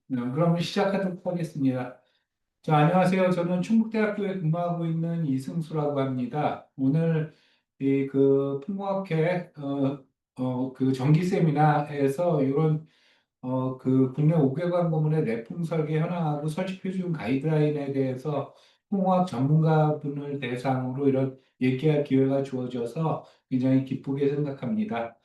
그러면 시작하도록 하겠습니다. 자, 안녕하세요. 저는 충북대학교에 근무하고 있는 이승수라고 합니다. 오늘 그 풍부학회 그 정기 세미나에서 이런 그 국내 5개관 고문의 내품 설계 현황하고 설치 표준 가이드라인에 대해서 풍화학 전문가분을 대상으로 이런 얘기할 기회가 주어져서 굉장히 기쁘게 생각합니다.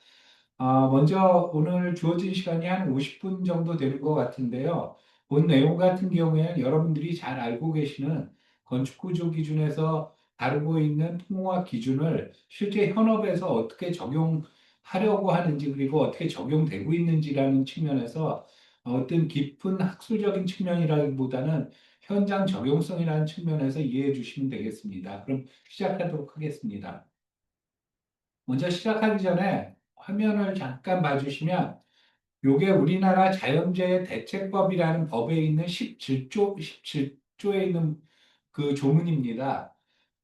먼저 오늘 주어진 시간이 한 50분 정도 되는 것 같은데요. 본 내용 같은 경우에는 여러분들이 잘 알고 계시는 건축구조 기준에서 다루고 있는 통합 기준을 실제 현업에서 어떻게 적용하려고 하는지 그리고 어떻게 적용되고 있는지라는 측면에서 어떤 깊은 학술적인 측면이라기보다는 현장 적용성이라는 측면에서 이해해 주시면 되겠습니다. 그럼 시작하도록 하겠습니다. 먼저 시작하기 전에 화면을 잠깐 봐주시면 요게 우리나라 자연재해 대책법이라는 법에 있는 17조에 있는 그 조문입니다.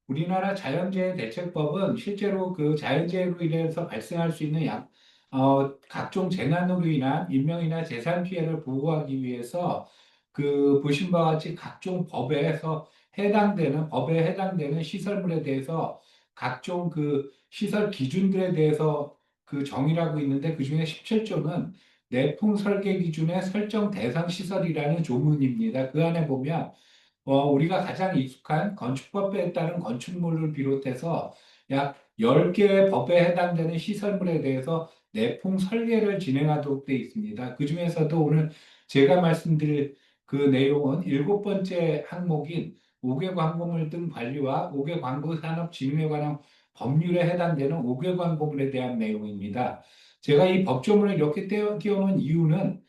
우리나라 자연재해 대책법은 실제로 그 자연재해로 인해서 발생할 수 있는 각종 재난으로 인한 인명이나 재산 피해를 보호하기 위해서 그 보신 바와 같이 각종 법에 해당되는 시설물에 대해서 각종 그 시설 기준들에 대해서 그 정의하고 있는데 그중에 17조는 내풍 설계 기준의 설정 대상 시설이라는 조문입니다. 그 안에 보면 우리가 가장 익숙한 건축법에 따른 건축물을 비롯해서 약 10개의 법에 해당되는 시설물에 대해서 내풍 설계를 진행하도록 되어 있습니다. 그 중에서도 오늘 제가 말씀드릴 그 내용은 7번째 항목인 5개 광고물 등 관리와 5개 광고 산업 진흥에 관한 법률에 해당되는 5개 광고물에 대한 내용입니다. 제가 이 법조문을 이렇게 띄워놓은 이유는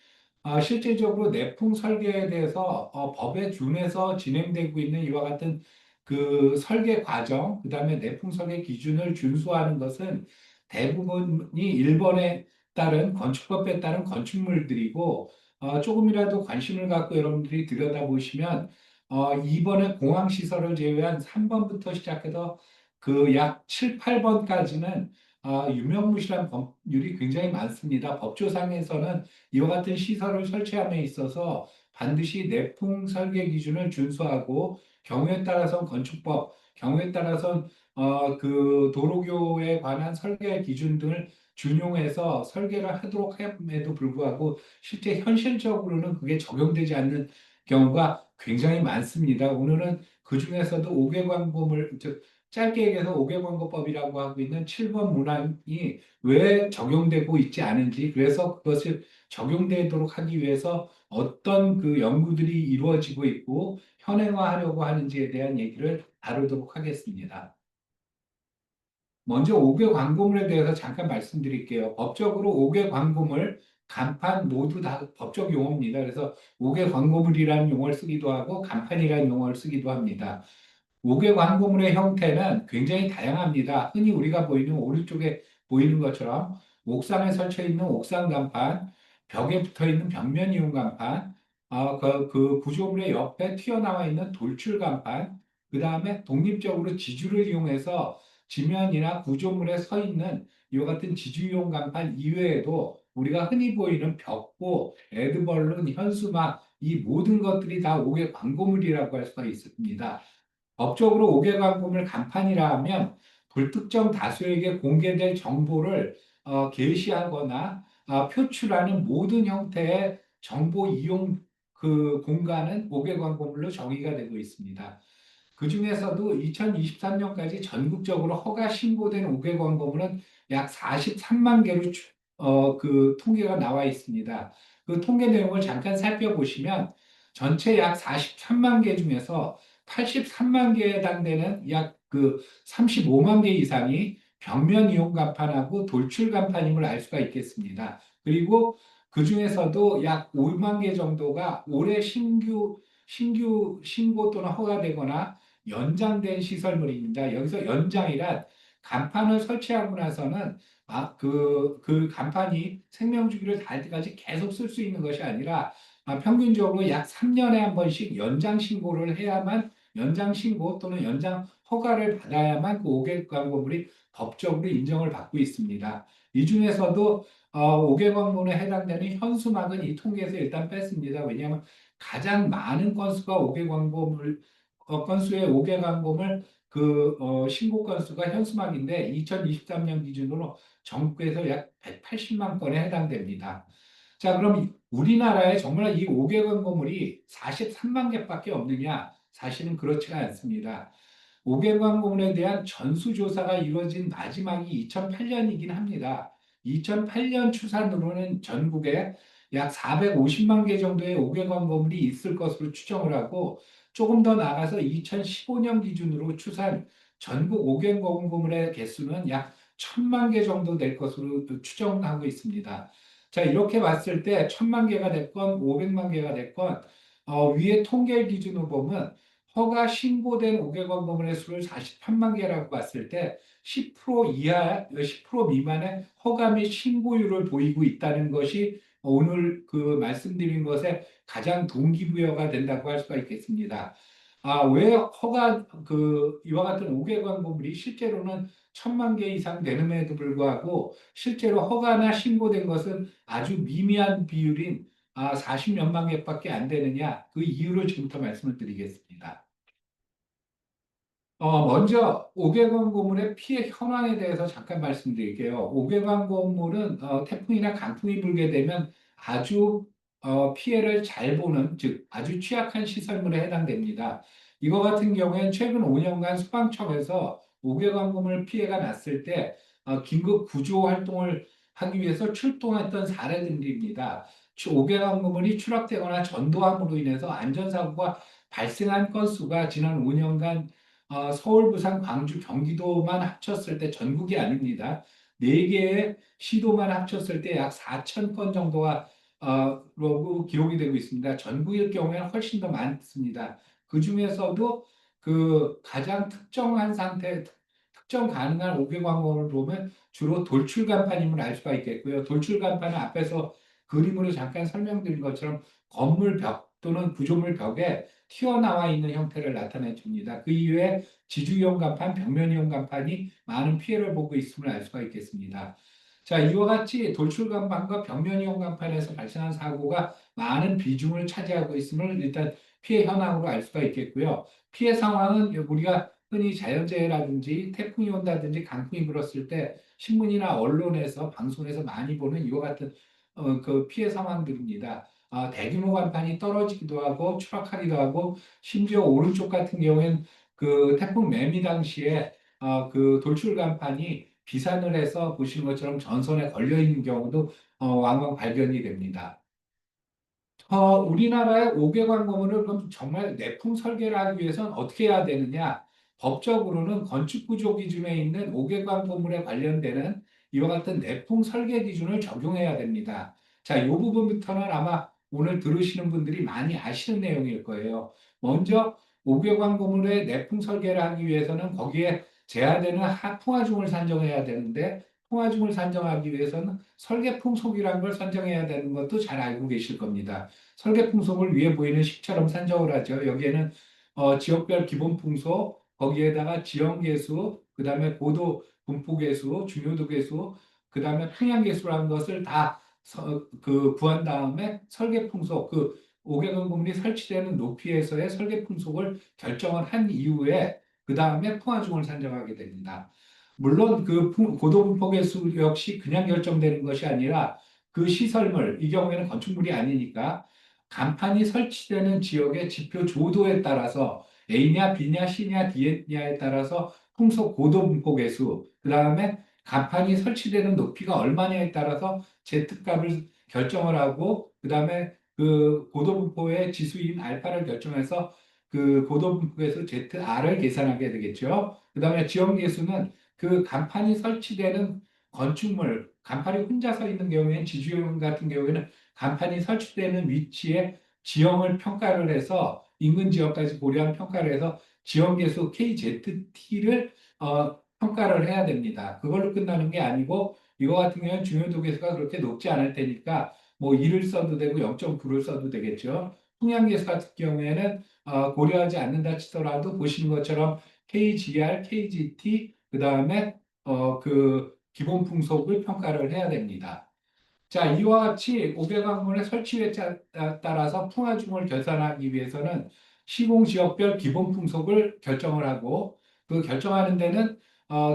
실제적으로 내풍 설계에 대해서 법에 준해서 진행되고 있는 이와 같은 그 설계 과정, 그다음에 내풍 설계 기준을 준수하는 것은 대부분이 일본에 따른 건축법에 따른 건축물들이고 조금이라도 관심을 갖고 여러분들이 들여다보시면 이번에 공항 시설을 제외한 3번부터 시작해서 그 약 7, 8번까지는 유명무실한 법률이 굉장히 많습니다. 법조상에서는 이와 같은 시설을 설치함에 있어서 반드시 내풍 설계 기준을 준수하고 경우에 따라서 건축법, 경우에 따라서 그 도로교에 관한 설계 기준 등을 준용해서 설계를 하도록 함에도 불구하고 실제 현실적으로는 그게 적용되지 않는 경우가 굉장히 많습니다. 오늘은 그 중에서도 5개 광고물, 즉 짧게 얘기해서 5개 광고법이라고 하고 있는 7번 문항이 왜 적용되고 있지 않은지, 그래서 그것을 적용되도록 하기 위해서 어떤 그 연구들이 이루어지고 있고 현행화하려고 하는지에 대한 얘기를 다루도록 하겠습니다. 먼저 5개 광고물에 대해서 잠깐 말씀드릴게요. 법적으로 5개 광고물, 간판 모두 다 법적 용어입니다. 그래서 5개 광고물이라는 용어를 쓰기도 하고 간판이라는 용어를 쓰기도 합니다. 5개 광고물의 형태는 굉장히 다양합니다. 흔히 우리가 보이는 오른쪽에 보이는 것처럼 옥상에 설쳐 있는 옥상 간판, 벽에 붙어 있는 벽면 이용 간판, 그 구조물의 옆에 튀어나와 있는 돌출 간판, 그 다음에 독립적으로 지주를 이용해서 지면이나 구조물에 서 있는 이와 같은 지주용 간판 이외에도 우리가 흔히 보이는 벽고, 에드벌룬, 현수막 이 모든 것들이 다 5개 광고물이라고 할 수가 있습니다. 법적으로 5개 광고물 간판이라 하면 불특정 다수에게 공개될 정보를 게시하거나 표출하는 모든 형태의 정보 이용 그 공간은 5개 광고물로 정의가 되고 있습니다. 그 중에서도 2023년까지 전국적으로 허가 신고된 5개 광고물은 약 43만 개로 그 통계가 나와 있습니다. 그 통계 내용을 잠깐 살펴보시면 전체 약 43만 개 중에서 83만 개에 해당되는 약 그 35만 개 이상이 벽면 이용 간판하고 돌출 간판임을 알 수가 있겠습니다. 그리고 그 중에서도 약 5만 개 정도가 올해 신규 신고 또는 허가되거나 연장된 시설물입니다. 여기서 연장이란 간판을 설치하고 나서는 그 간판이 생명주기를 다할 때까지 계속 쓸 수 있는 것이 아니라 평균적으로 약 3년에 한 번씩 연장 신고를 해야만 연장 신고 또는 연장 허가를 받아야만 그 5개 광고물이 법적으로 인정을 받고 있습니다. 이 중에서도 5개 광고물에 해당되는 현수막은 이 통계에서 일단 뺐습니다. 왜냐하면 가장 많은 건수가 5개 광고물 건수의 5개 광고물 신고 건수가 현수막인데 2023년 기준으로 전국에서 약 180만 건에 해당됩니다. 자, 그럼 우리나라에 정말 이 5개 광고물이 43만 개밖에 없느냐? 사실은 그렇지가 않습니다. 5개 광고물에 대한 전수조사가 이루어진 마지막이 2008년이긴 합니다. 2008년 추산으로는 전국에 약 450만 개 정도의 5개 광고물이 있을 것으로 추정을 하고 조금 더 나아가서 2015년 기준으로 추산 전국 5개 광고물의 개수는 약 1000만 개 정도 될 것으로 추정하고 있습니다. 자, 이렇게 봤을 때 1000만 개가 됐건 500만 개가 됐건 위에 통계 기준으로 보면 허가 신고된 5개 광고물의 수를 48만 개라고 봤을 때 10% 이하, 10% 미만의 허가 및 신고율을 보이고 있다는 것이 오늘 말씀드린 것에 가장 동기부여가 된다고 할 수가 있겠습니다. 왜 이와 같은 5개 광고물이 실제로는 1000만 개 이상 되는에도 불구하고 실제로 허가나 신고된 것은 아주 미미한 비율인 40몇만 개밖에 안 되느냐, 그 이유를 지금부터 말씀을 드리겠습니다. 먼저 옥외관 고물의 피해 현황에 대해서 잠깐 말씀드릴게요. 옥외관 고물은 태풍이나 강풍이 불게 되면 아주 피해를 잘 보는, 즉 아주 취약한 시설물에 해당됩니다. 이거 같은 경우에는 최근 5년간 소방청에서 옥외관 고물 피해가 났을 때 긴급 구조 활동을 하기 위해서 출동했던 사례들입니다. 옥외관 고물이 추락되거나 전도함으로 인해서 안전사고가 발생한 건수가 지난 5년간 서울, 부산, 광주, 경기도만 합쳤을 때 전국이 아닙니다. 네 개의 시도만 합쳤을 때 약 4천 건 정도가 기록이 되고 있습니다. 전국일 경우에는 훨씬 더 많습니다. 그 중에서도 가장 특정한 상태, 특정 가능한 5개 광고를 보면 주로 돌출 간판임을 알 수가 있겠고요. 돌출 간판은 앞에서 그림으로 잠깐 설명드린 것처럼 건물 벽 또는 구조물 벽에 튀어나와 있는 형태를 나타내 줍니다. 그 이외에 지주이용 간판, 벽면이용 간판이 많은 피해를 보고 있음을 알 수가 있겠습니다. 자, 이와 같이 돌출 간판과 벽면이용 간판에서 발생한 사고가 많은 비중을 차지하고 있음을 일단 피해 현황으로 알 수가 있겠고요. 피해 상황은 우리가 흔히 자연재해라든지 태풍이 온다든지 강풍이 불었을 때 신문이나 언론에서 방송에서 많이 보는 이와 같은 피해 상황들입니다. 대규모 간판이 떨어지기도 하고 추락하기도 하고 심지어 오른쪽 같은 경우에는 태풍 매미 당시에 돌출 간판이 비산을 해서 보시는 것처럼 전선에 걸려 있는 경우도 왕왕 발견이 됩니다. 우리나라의 5개 광고물을 그럼 정말 내품 설계를 하기 위해서는 어떻게 해야 되느냐? 법적으로는 건축구조 기준에 있는 5개 광고물에 관련되는 이와 같은 내품 설계 기준을 적용해야 됩니다. 자, 이 부분부터는 아마 오늘 들으시는 분들이 많이 아시는 내용일 거예요. 먼저 5개 광고물의 내품 설계를 하기 위해서는 거기에 제한되는 풍화중을 산정해야 되는데 풍화중을 산정하기 위해서는 설계풍속이라는 걸 선정해야 되는 것도 잘 알고 계실 겁니다. 설계 풍속을 위에 보이는 식처럼 산정을 하죠. 여기에는 지역별 기본 풍속, 거기에다가 지형 계수, 그다음에 고도 분포 계수, 중요도 계수, 그다음에 평양 계수라는 것을 다 구한 다음에 설계 풍속, 옥외관 건물이 설치되는 높이에서의 설계 풍속을 결정을 한 이후에 그 다음에 풍화중을 산정하게 됩니다. 물론 고도 분포 계수 역시 그냥 결정되는 것이 아니라 그 시설물, 이 경우에는 건축물이 아니니까 간판이 설치되는 지역의 지표 조도에 따라서 A냐, B냐, C냐, D냐에 따라서 풍속 고도 분포 계수, 그 다음에 간판이 설치되는 높이가 얼마냐에 따라서 Z값을 결정을 하고, 그 다음에 고도 분포의 지수인 알파를 결정해서 고도 분포에서 ZR을 계산하게 되겠죠. 그 다음에 지형 계수는 간판이 설치되는 건축물, 간판이 혼자 서 있는 경우에는 지주형 같은 경우에는 간판이 설치되는 위치에 지형을 평가를 해서 인근 지역까지 고려한 평가를 해서 지형 계수 KZT를 평가를 해야 됩니다. 그걸로 끝나는 게 아니고 이거 같은 경우는 중요도 계수가 그렇게 높지 않을 테니까 뭐 1을 써도 되고 0.9를 써도 되겠죠. 풍량 계수 같은 경우에는 고려하지 않는다 치더라도 보시는 것처럼 KGR, KGT, 그다음에 그 기본 풍속을 평가를 해야 됩니다. 자, 이와 같이 500항문의 설치에 따라서 풍화중을 계산하기 위해서는 시공지역별 기본 풍속을 결정을 하고, 그 결정하는 데는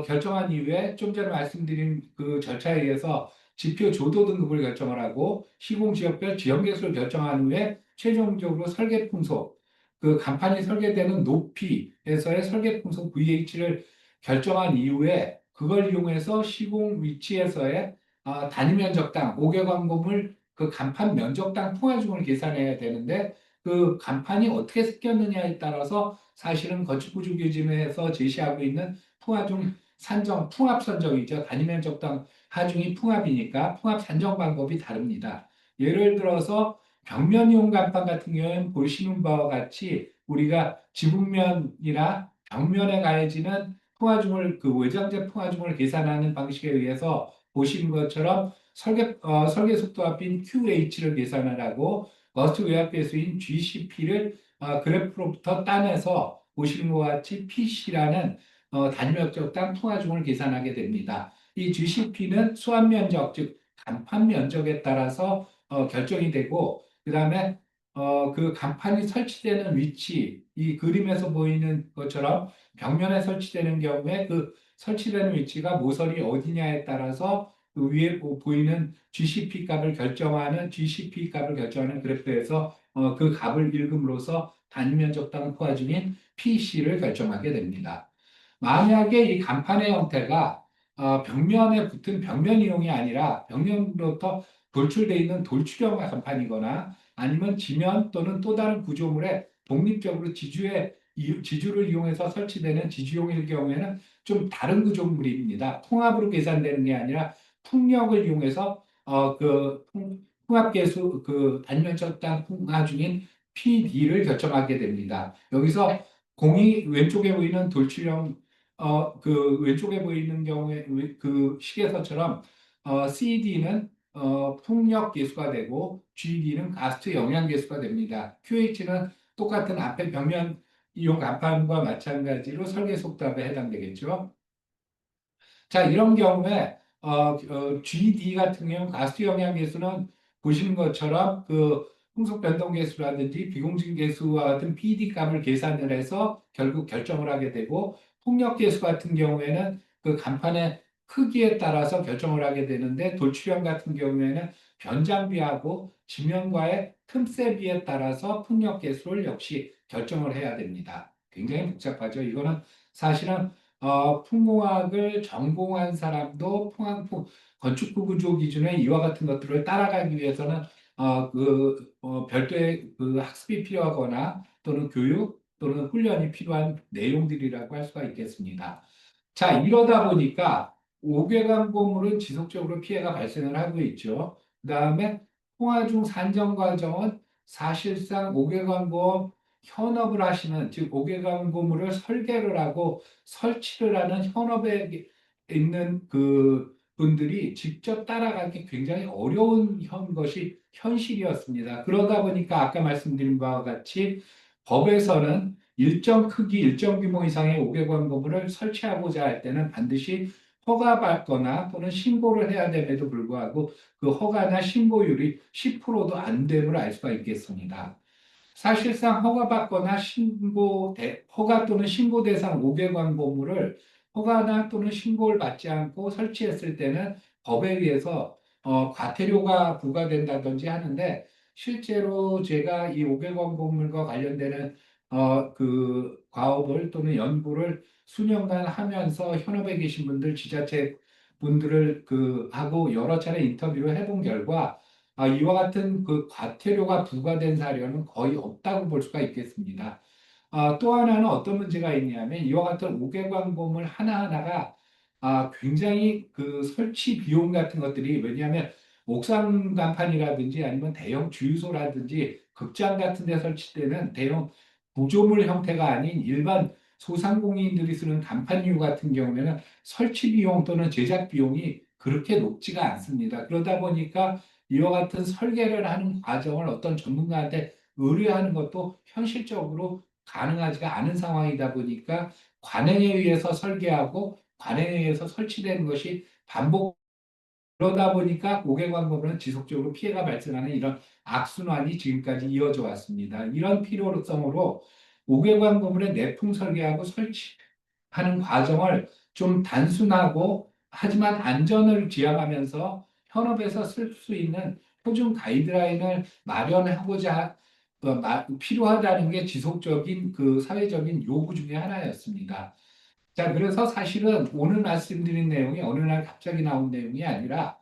결정한 이후에 좀 전에 말씀드린 그 절차에 의해서 지표 조도 등급을 결정을 하고, 시공지역별 지형계수를 결정한 후에 최종적으로 설계 풍속, 그 간판이 설계되는 높이에서의 설계 풍속 VH를 결정한 이후에 그걸 이용해서 시공 위치에서의 단위 면적당 5개광범을 그 간판 면적당 풍화중을 계산해야 되는데, 그 간판이 어떻게 섞였느냐에 따라서 사실은 건축구조기준에서 제시하고 있는 풍화중 산정, 풍합 선정이죠. 단위 면적당 하중이 풍합이니까 풍합 산정 방법이 다릅니다. 예를 들어서 벽면 이용 간판 같은 경우는 보시는 바와 같이 우리가 지붕면이나 벽면에 가해지는 풍화중을, 그 외장재 풍화중을 계산하는 방식에 의해서 보시는 것처럼 설계 속도 합인 QH를 계산을 하고 머스트 외압 배수인 GCP를 그래프로부터 따내서 보시는 것 같이 PC라는 단위면적당 통화중을 계산하게 됩니다. 이 GCP는 수압 면적, 즉 간판 면적에 따라서 결정이 되고, 그다음에 그 간판이 설치되는 위치, 이 그림에서 보이는 것처럼 벽면에 설치되는 경우에 그 설치되는 위치가 모서리 어디냐에 따라서 그 위에 보이는 GCP 값을 결정하는 그래프에서 그 값을 읽음으로써 단위면적당 포화중인 PC를 결정하게 됩니다. 만약에 이 간판의 형태가 벽면에 붙은 벽면 이용이 아니라 벽면부터 돌출되어 있는 돌출형 간판이거나 아니면 지면 또는 또 다른 구조물에 독립적으로 지주를 이용해서 설치되는 지주용일 경우에는 좀 다른 구조물입니다. 통합으로 계산되는 게 아니라 풍력을 이용해서 풍합계수 그 단면적당 풍화 중인 PD를 결정하게 됩니다. 여기서 공이 왼쪽에 보이는 돌출형 그 왼쪽에 보이는 경우에 그 식에서처럼 CD는 풍력 계수가 되고 GD는 가스트 영향 계수가 됩니다. QH는 똑같은 앞에 벽면 이용 간판과 마찬가지로 설계 속도압에 해당되겠죠. 자, 이런 경우에 GD 같은 경우 가스 영향 계수는 보시는 것처럼 그 풍속 변동 계수라든지 비공진 계수와 같은 PD 값을 계산을 해서 결국 결정을 하게 되고, 폭력 계수 같은 경우에는 그 간판의 크기에 따라서 결정을 하게 되는데, 돌출형 같은 경우에는 변장비하고 지면과의 틈새비에 따라서 폭력 계수를 역시 결정을 해야 됩니다. 굉장히 복잡하죠. 이거는 사실은 풍공학을 전공한 사람도 건축구 구조 기준의 이와 같은 것들을 따라가기 위해서는 별도의 그 학습이 필요하거나 또는 교육 또는 훈련이 필요한 내용들이라고 할 수가 있겠습니다. 자, 이러다 보니까 5개간 고물은 지속적으로 피해가 발생을 하고 있죠. 그다음에 통화중 산정 과정은 사실상 5개간 보험 현업을 하시는, 즉 5개간 고물을 설계를 하고 설치를 하는 현업에 있는 그 분들이 직접 따라가기 굉장히 어려운 것이 현실이었습니다. 그러다 보니까 아까 말씀드린 바와 같이 법에서는 일정 크기, 일정 규모 이상의 5개관 건물을 설치하고자 할 때는 반드시 허가받거나 또는 신고를 해야 됨에도 불구하고 그 허가나 신고율이 10%도 안 됨을 알 수가 있겠습니다. 사실상 허가 또는 신고 대상 5개관 건물을 허가나 또는 신고를 받지 않고 설치했을 때는 법에 의해서 과태료가 부과된다든지 하는데, 실제로 제가 이 5개관 건물과 관련되는 그 과업을 또는 연구를 수년간 하면서 현업에 계신 분들, 지자체 분들을 하고 여러 차례 인터뷰를 해본 결과 이와 같은 그 과태료가 부과된 사례는 거의 없다고 볼 수가 있겠습니다. 또 하나는 어떤 문제가 있냐면 이와 같은 5개관 건물 하나하나가 굉장히 그 설치 비용 같은 것들이, 왜냐하면 옥상 간판이라든지 아니면 대형 주유소라든지 극장 같은 데 설치되는 대형 구조물 형태가 아닌 일반 소상공인들이 쓰는 간판류 같은 경우에는 설치 비용 또는 제작 비용이 그렇게 높지가 않습니다. 그러다 보니까 이와 같은 설계를 하는 과정을 어떤 전문가한테 의뢰하는 것도 현실적으로 가능하지가 않은 상황이다 보니까 관행에 의해서 설계하고 관행에 의해서 설치되는 것이 반복 그러다 보니까 고객관금은 지속적으로 피해가 발생하는 이런 악순환이 지금까지 이어져 왔습니다. 이런 필요성으로 고객관금의 내품 설계하고 설치하는 과정을 좀 단순하고 하지만 안전을 지향하면서 현업에서 쓸 수 있는 표준 가이드라인을 마련하고자 필요하다는 게 지속적인 그 사회적인 요구 중에 하나였습니다. 자, 그래서 사실은 오늘 말씀드린 내용이 어느 날 갑자기 나온 내용이 아니라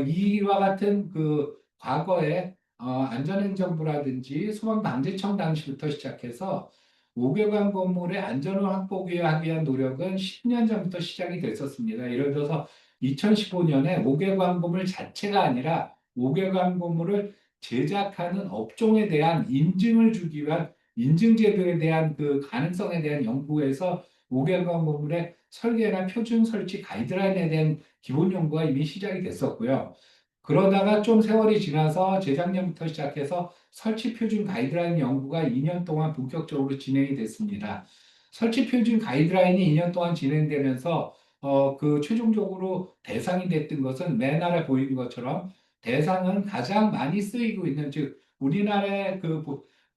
이와 같은 그 과거에 안전행정부라든지 소방방재청 당시부터 시작해서 5개관 건물의 안전을 확보하기 위한 노력은 10년 전부터 시작이 됐었습니다. 예를 들어서 2015년에 5개관 건물 자체가 아니라 5개관 건물을 제작하는 업종에 대한 인증을 주기 위한 인증 제도에 대한 그 가능성에 대한 연구에서 5개관 건물의 설계나 표준 설치 가이드라인에 대한 기본 연구가 이미 시작이 됐었고요. 그러다가 좀 세월이 지나서 재작년부터 시작해서 설치 표준 가이드라인 연구가 2년 동안 본격적으로 진행이 됐습니다. 설치 표준 가이드라인이 2년 동안 진행되면서 그 최종적으로 대상이 됐던 것은 맨 아래 보이는 것처럼 대상은 가장 많이 쓰이고 있는 즉 우리나라의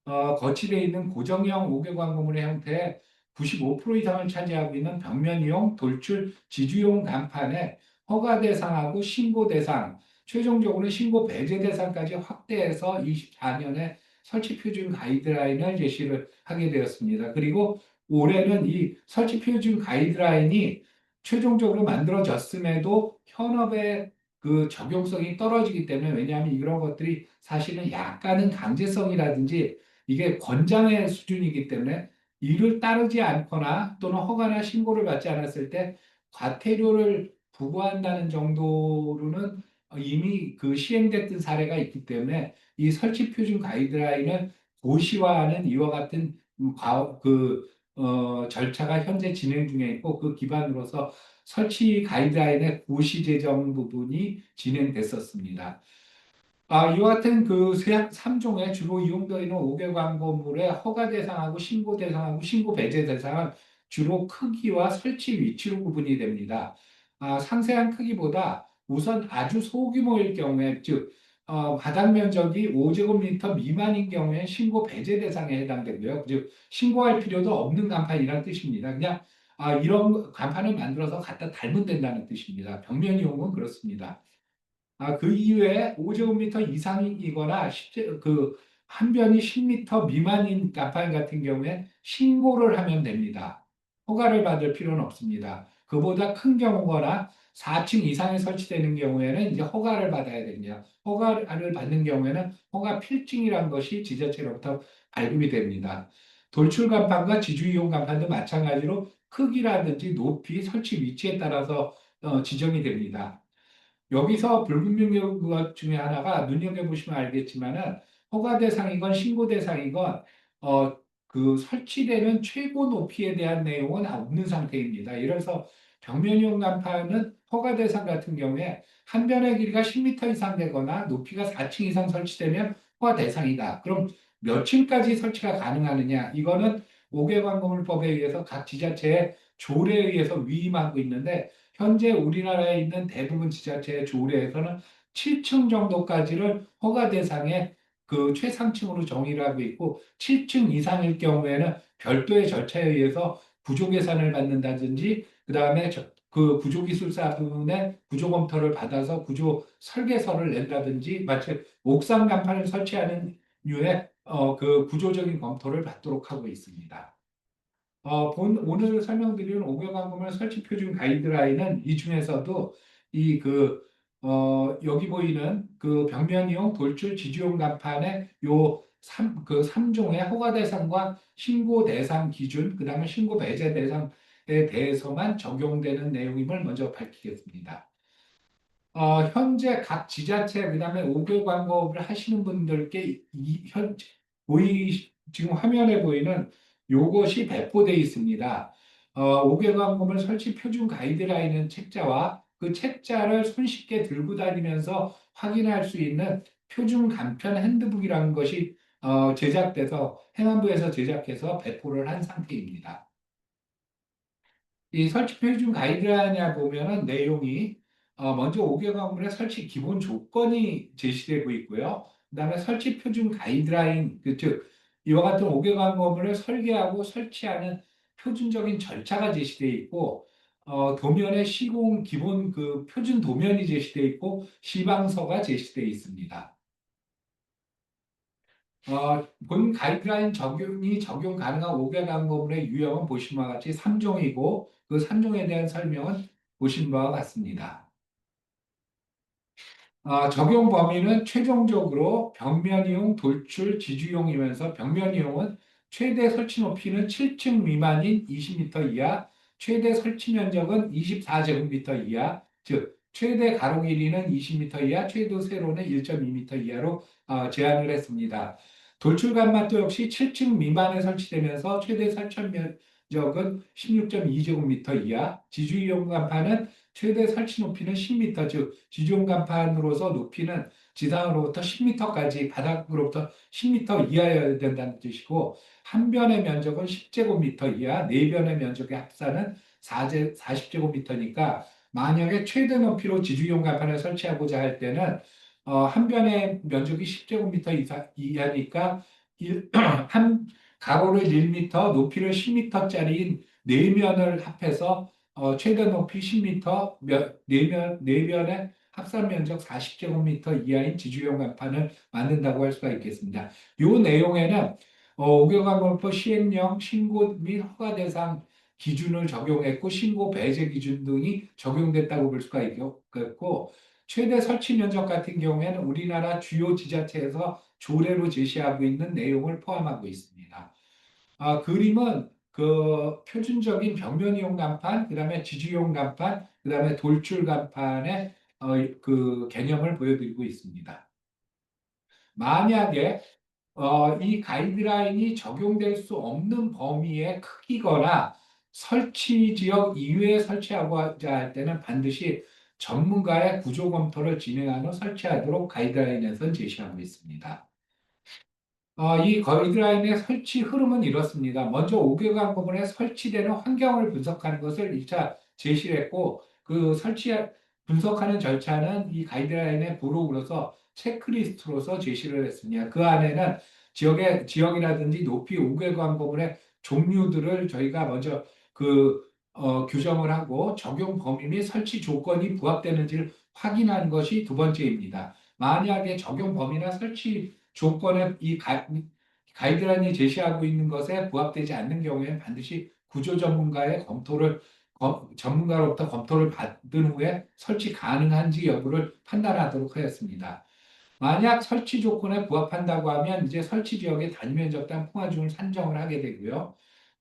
거치되어 있는 고정형 5개관 건물의 형태의 95% 이상을 차지하고 있는 벽면이용, 돌출, 지주용 간판에 허가 대상하고 신고 대상, 최종적으로 신고 배제 대상까지 확대해서 24년에 설치 표준 가이드라인을 제시를 하게 되었습니다. 그리고 올해는 이 설치 표준 가이드라인이 최종적으로 만들어졌음에도 현업의 그 적용성이 떨어지기 때문에 왜냐하면 이런 것들이 사실은 약간은 강제성이라든지 이게 권장의 수준이기 때문에 이를 따르지 않거나 또는 허가나 신고를 받지 않았을 때 과태료를 부과한다는 정도로는 이미 그 시행됐던 사례가 있기 때문에 이 설치 표준 가이드라인을 고시화하는 이와 같은 절차가 현재 진행 중에 있고 그 기반으로서 설치 가이드라인의 고시 제정 부분이 진행됐었습니다. 이와 같은 그 3종의 주로 이용되어 있는 5개관 건물의 허가 대상하고 신고 대상하고 신고 배제 대상은 주로 크기와 설치 위치로 구분이 됩니다. 상세한 크기보다 우선 아주 소규모일 경우에 즉 바닥 면적이 5제곱미터 미만인 경우에 신고 배제 대상에 해당되고요. 즉 신고할 필요도 없는 간판이라는 뜻입니다. 그냥 이런 간판을 만들어서 갖다 달면 된다는 뜻입니다. 벽면 이용은 그렇습니다. 그 이외에 5제곱미터 이상이거나 한 변이 10미터 미만인 나팔 같은 경우에 신고를 하면 됩니다. 허가를 받을 필요는 없습니다. 그보다 큰 경우거나 4층 이상에 설치되는 경우에는 이제 허가를 받아야 됩니다. 허가를 받는 경우에는 허가 필증이라는 것이 지자체로부터 발급이 됩니다. 돌출 간판과 지주 이용 간판도 마찬가지로 크기라든지 높이, 설치 위치에 따라서 지정이 됩니다. 여기서 불분명한 것 중에 하나가 눈여겨보시면 알겠지만은 허가 대상이건 신고 대상이건 그 설치되는 최고 높이에 대한 내용은 없는 상태입니다. 예를 들어서 벽면용 간판은 허가 대상 같은 경우에 한 변의 길이가 10m 이상 되거나 높이가 4층 이상 설치되면 허가 대상이다. 그럼 몇 층까지 설치가 가능하느냐? 이거는 5개관건물법에 의해서 각 지자체의 조례에 의해서 위임하고 있는데 현재 우리나라에 있는 대부분 지자체의 조례에서는 7층 정도까지를 허가 대상의 그 최상층으로 정의를 하고 있고 7층 이상일 경우에는 별도의 절차에 의해서 구조 계산을 받는다든지 그다음에 그 구조기술사분의 구조 검토를 받아서 구조 설계서를 낸다든지 마치 옥상 간판을 설치하는 류의 그 구조적인 검토를 받도록 하고 있습니다. 오늘 설명드리는 5개관금을 설치 표준 가이드라인은 이 중에서도 여기 보이는 그 벽면이용 돌출 지주용 간판의 그 3종의 허가 대상과 신고 대상 기준, 그 다음에 신고 배제 대상에 대해서만 적용되는 내용임을 먼저 밝히겠습니다. 현재 각 지자체, 그다음에 5개 광고를 하시는 분들께 지금 화면에 보이는 요것이 배포되어 있습니다. 5개 광고물 설치 표준 가이드라인은 책자와 그 책자를 손쉽게 들고 다니면서 확인할 수 있는 표준 간편 핸드북이라는 것이 제작돼서 행안부에서 제작해서 배포를 한 상태입니다. 이 설치 표준 가이드라인에 보면은 내용이 먼저 5개 건물의 설치 기본 조건이 제시되고 있고요. 그다음에 설치 표준 가이드라인, 즉 이와 같은 5개 건물을 설계하고 설치하는 표준적인 절차가 제시되어 있고, 도면에 시공 기본 그 표준 도면이 제시되어 있고 시방서가 제시되어 있습니다. 본 가이드라인 적용 가능한 5개 건물의 유형은 보신 바와 같이 3종이고 그 3종에 대한 설명은 보신 바와 같습니다. 적용 범위는 최종적으로 벽면 이용, 돌출, 지주용이면서 벽면 이용은 최대 설치 높이는 7층 미만인 20m 이하, 최대 설치 면적은 24제곱미터 이하, 즉 최대 가로 길이는 20m 이하, 최대 세로는 1.2m 이하로 제한을 했습니다. 돌출 간만도 역시 7층 미만에 설치되면서 최대 설치 면적은 16.2제곱미터 이하, 지주이용 간판은 최대 설치 높이는 10m, 즉 지중 간판으로서 높이는 지상으로부터 10m까지 바닥으로부터 10m 이하여야 된다는 뜻이고, 한 변의 면적은 10제곱미터 이하, 네 변의 면적의 합산은 40제곱미터니까 만약에 최대 높이로 지중용 간판을 설치하고자 할 때는 한 변의 면적이 10제곱미터 이하니까 한 가로를 1m, 높이를 10m짜리인 네 면을 합해서 최대 높이 10m, 네 변의 합산 면적 40제곱미터 이하인 지주용 간판을 만든다고 할 수가 있겠습니다. 이 내용에는 오경광공법 시행령, 신고 및 허가 대상 기준을 적용했고 신고 배제 기준 등이 적용됐다고 볼 수가 있겠고, 최대 설치 면적 같은 경우에는 우리나라 주요 지자체에서 조례로 제시하고 있는 내용을 포함하고 있습니다. 그림은 그 표준적인 벽면이용 간판, 그다음에 지주용 간판, 그다음에 돌출 간판의 그 개념을 보여드리고 있습니다. 만약에 이 가이드라인이 적용될 수 없는 범위의 크기거나 설치 지역 이외에 설치하고자 할 때는 반드시 전문가의 구조 검토를 진행한 후 설치하도록 가이드라인에서 제시하고 있습니다. 이 가이드라인의 설치 흐름은 이렇습니다. 먼저 5개간 부분에 설치되는 환경을 분석하는 것을 1차 제시를 했고, 그 분석하는 절차는 이 가이드라인의 부록으로서 체크리스트로서 제시를 했습니다. 그 안에는 지역이라든지 높이 5개간 부분의 종류들을 저희가 먼저 규정을 하고 적용 범위 및 설치 조건이 부합되는지를 확인하는 것이 두 번째입니다. 만약에 적용 범위나 설치 조건에 가이드라인이 제시하고 있는 것에 부합되지 않는 경우에는 반드시 구조 전문가로부터 검토를 받은 후에 설치 가능한지 여부를 판단하도록 하였습니다. 만약 설치 조건에 부합한다고 하면 이제 설치 지역의 단위면적당 풍화중을 산정을 하게 되고요.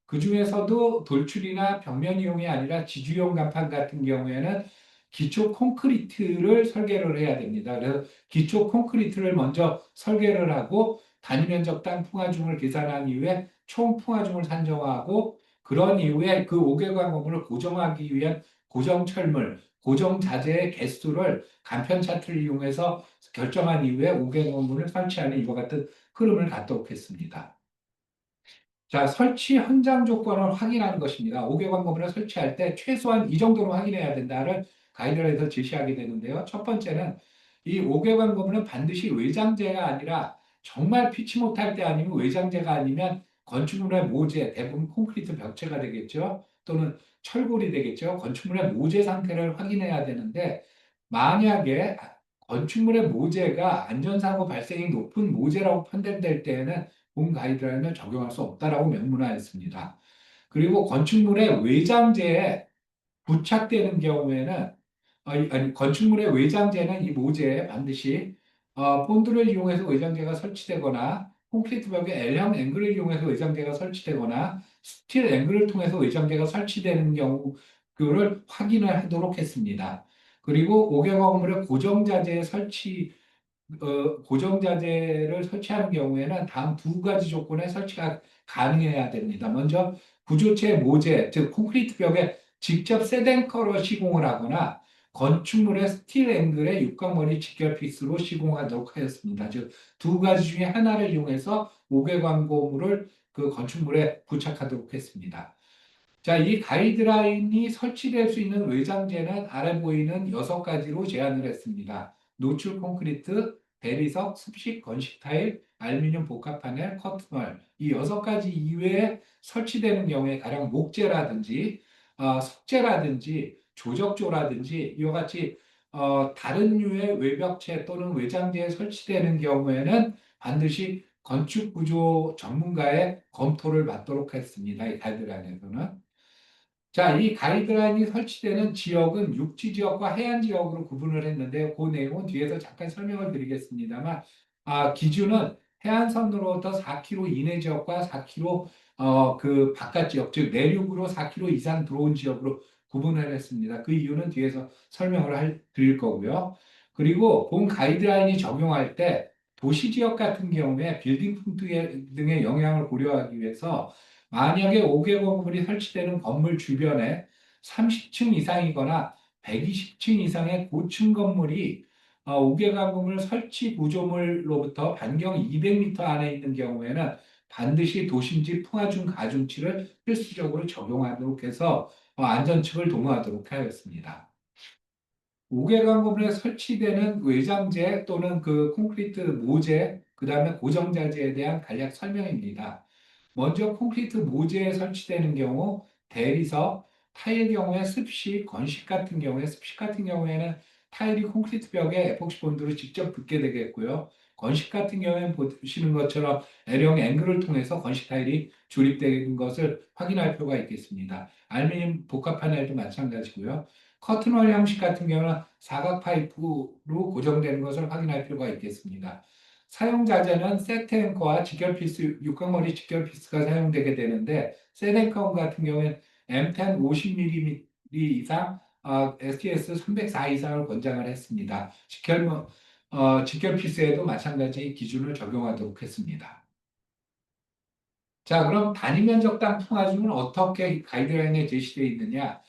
그 중에서도 돌출이나 벽면 이용이 아니라 지주용 간판 같은 경우에는 기초 콘크리트를 설계를 해야 됩니다. 그래서 기초 콘크리트를 먼저 설계를 하고 단위 면적당 풍화중을 계산한 이후에 총 풍화중을 산정하고, 그런 이후에 그 5개간 건물을 고정하기 위한 고정 철물, 고정 자재의 개수를 간편 차트를 이용해서 결정한 이후에 5개간 건물을 설치하는 이와 같은 흐름을 갖도록 했습니다. 자, 설치 현장 조건을 확인하는 것입니다. 5개관 건물을 설치할 때 최소한 이 정도로 확인해야 된다를 가이드라인에서 제시하게 되는데요. 첫 번째는 이 5개관 건물은 반드시 외장재가 아니라 정말 피치 못할 때 아니면 외장재가 아니면 건축물의 모재, 대부분 콘크리트 벽체가 되겠죠. 또는 철골이 되겠죠. 건축물의 모재 상태를 확인해야 되는데, 만약에 건축물의 모재가 안전사고 발생이 높은 모재라고 판단될 때에는 본 가이드라인을 적용할 수 없다라고 명문화했습니다. 그리고 건축물의 외장재에 부착되는 경우에는 아니, 건축물의 외장재는 이 모재에 반드시 본드를 이용해서 외장재가 설치되거나 콘크리트 벽에 L형 앵글을 이용해서 외장재가 설치되거나 스틸 앵글을 통해서 외장재가 설치되는 경우를 확인을 하도록 했습니다. 그리고 5개가 건물의 고정자재를 설치하는 경우에는 다음 두 가지 조건에 설치가 가능해야 됩니다. 먼저 구조체 모재, 즉 콘크리트 벽에 직접 세덴커로 시공을 하거나 건축물의 스틸 앵글의 육각머리 직결피스로 시공하도록 하였습니다. 즉, 두 가지 중에 하나를 이용해서 옥외 광고물을 그 건축물에 부착하도록 했습니다. 자, 이 가이드라인이 설치될 수 있는 외장재는 아래 보이는 6가지로 제한을 했습니다. 노출 콘크리트, 대리석, 습식, 건식 타일, 알루미늄 복합 파넬, 커튼월. 이 6가지 이외에 설치되는 경우에 가령 목재라든지 석재라든지 조적조라든지 이와 같이 다른 류의 외벽체 또는 외장재에 설치되는 경우에는 반드시 건축구조 전문가의 검토를 받도록 했습니다. 이 가이드라인에서는. 자, 이 가이드라인이 설치되는 지역은 육지 지역과 해안 지역으로 구분을 했는데 그 내용은 뒤에서 잠깐 설명을 드리겠습니다만 기준은 해안선으로부터 4km 이내 지역과 4km 그 바깥 지역, 즉 내륙으로 4km 이상 들어온 지역으로 구분을 했습니다. 그 이유는 뒤에서 설명을 드릴 거고요. 그리고 본 가이드라인이 적용할 때 도시 지역 같은 경우에 빌딩 풍토 등의 영향을 고려하기 위해서 만약에 5개 건물이 설치되는 건물 주변에 30층 이상이거나 120층 이상의 고층 건물이 5개 건물 설치 구조물로부터 반경 200m 안에 있는 경우에는 반드시 도심지 풍화중 가중치를 필수적으로 적용하도록 해서 안전측을 도모하도록 하였습니다. 5개 건물에 설치되는 외장재 또는 그 콘크리트 모재, 그 다음에 고정자재에 대한 간략 설명입니다. 먼저 콘크리트 모재에 설치되는 경우 대리석, 타일 경우에 습식, 건식 같은 경우에 습식 같은 경우에는 타일이 콘크리트 벽에 에폭시 본드로 직접 붙게 되겠고요. 건식 같은 경우에는 보시는 것처럼 L형 앵글을 통해서 건식 타일이 조립되는 것을 확인할 필요가 있겠습니다. 알루미늄 복합 파넬도 마찬가지고요. 커튼월 형식 같은 경우는 사각 파이프로 고정되는 것을 확인할 필요가 있겠습니다. 사용 자재는 세트 앵커와 직결피스, 육각머리 직결피스가 사용되게 되는데, 세트 앵커 같은 경우에는 M10 50mm 이상, STS 304 이상을 권장을 했습니다. 직결피스에도 마찬가지 기준을 적용하도록 했습니다. 자, 그럼 단위 면적당 풍화중은 어떻게 가이드라인에 제시되어 있느냐?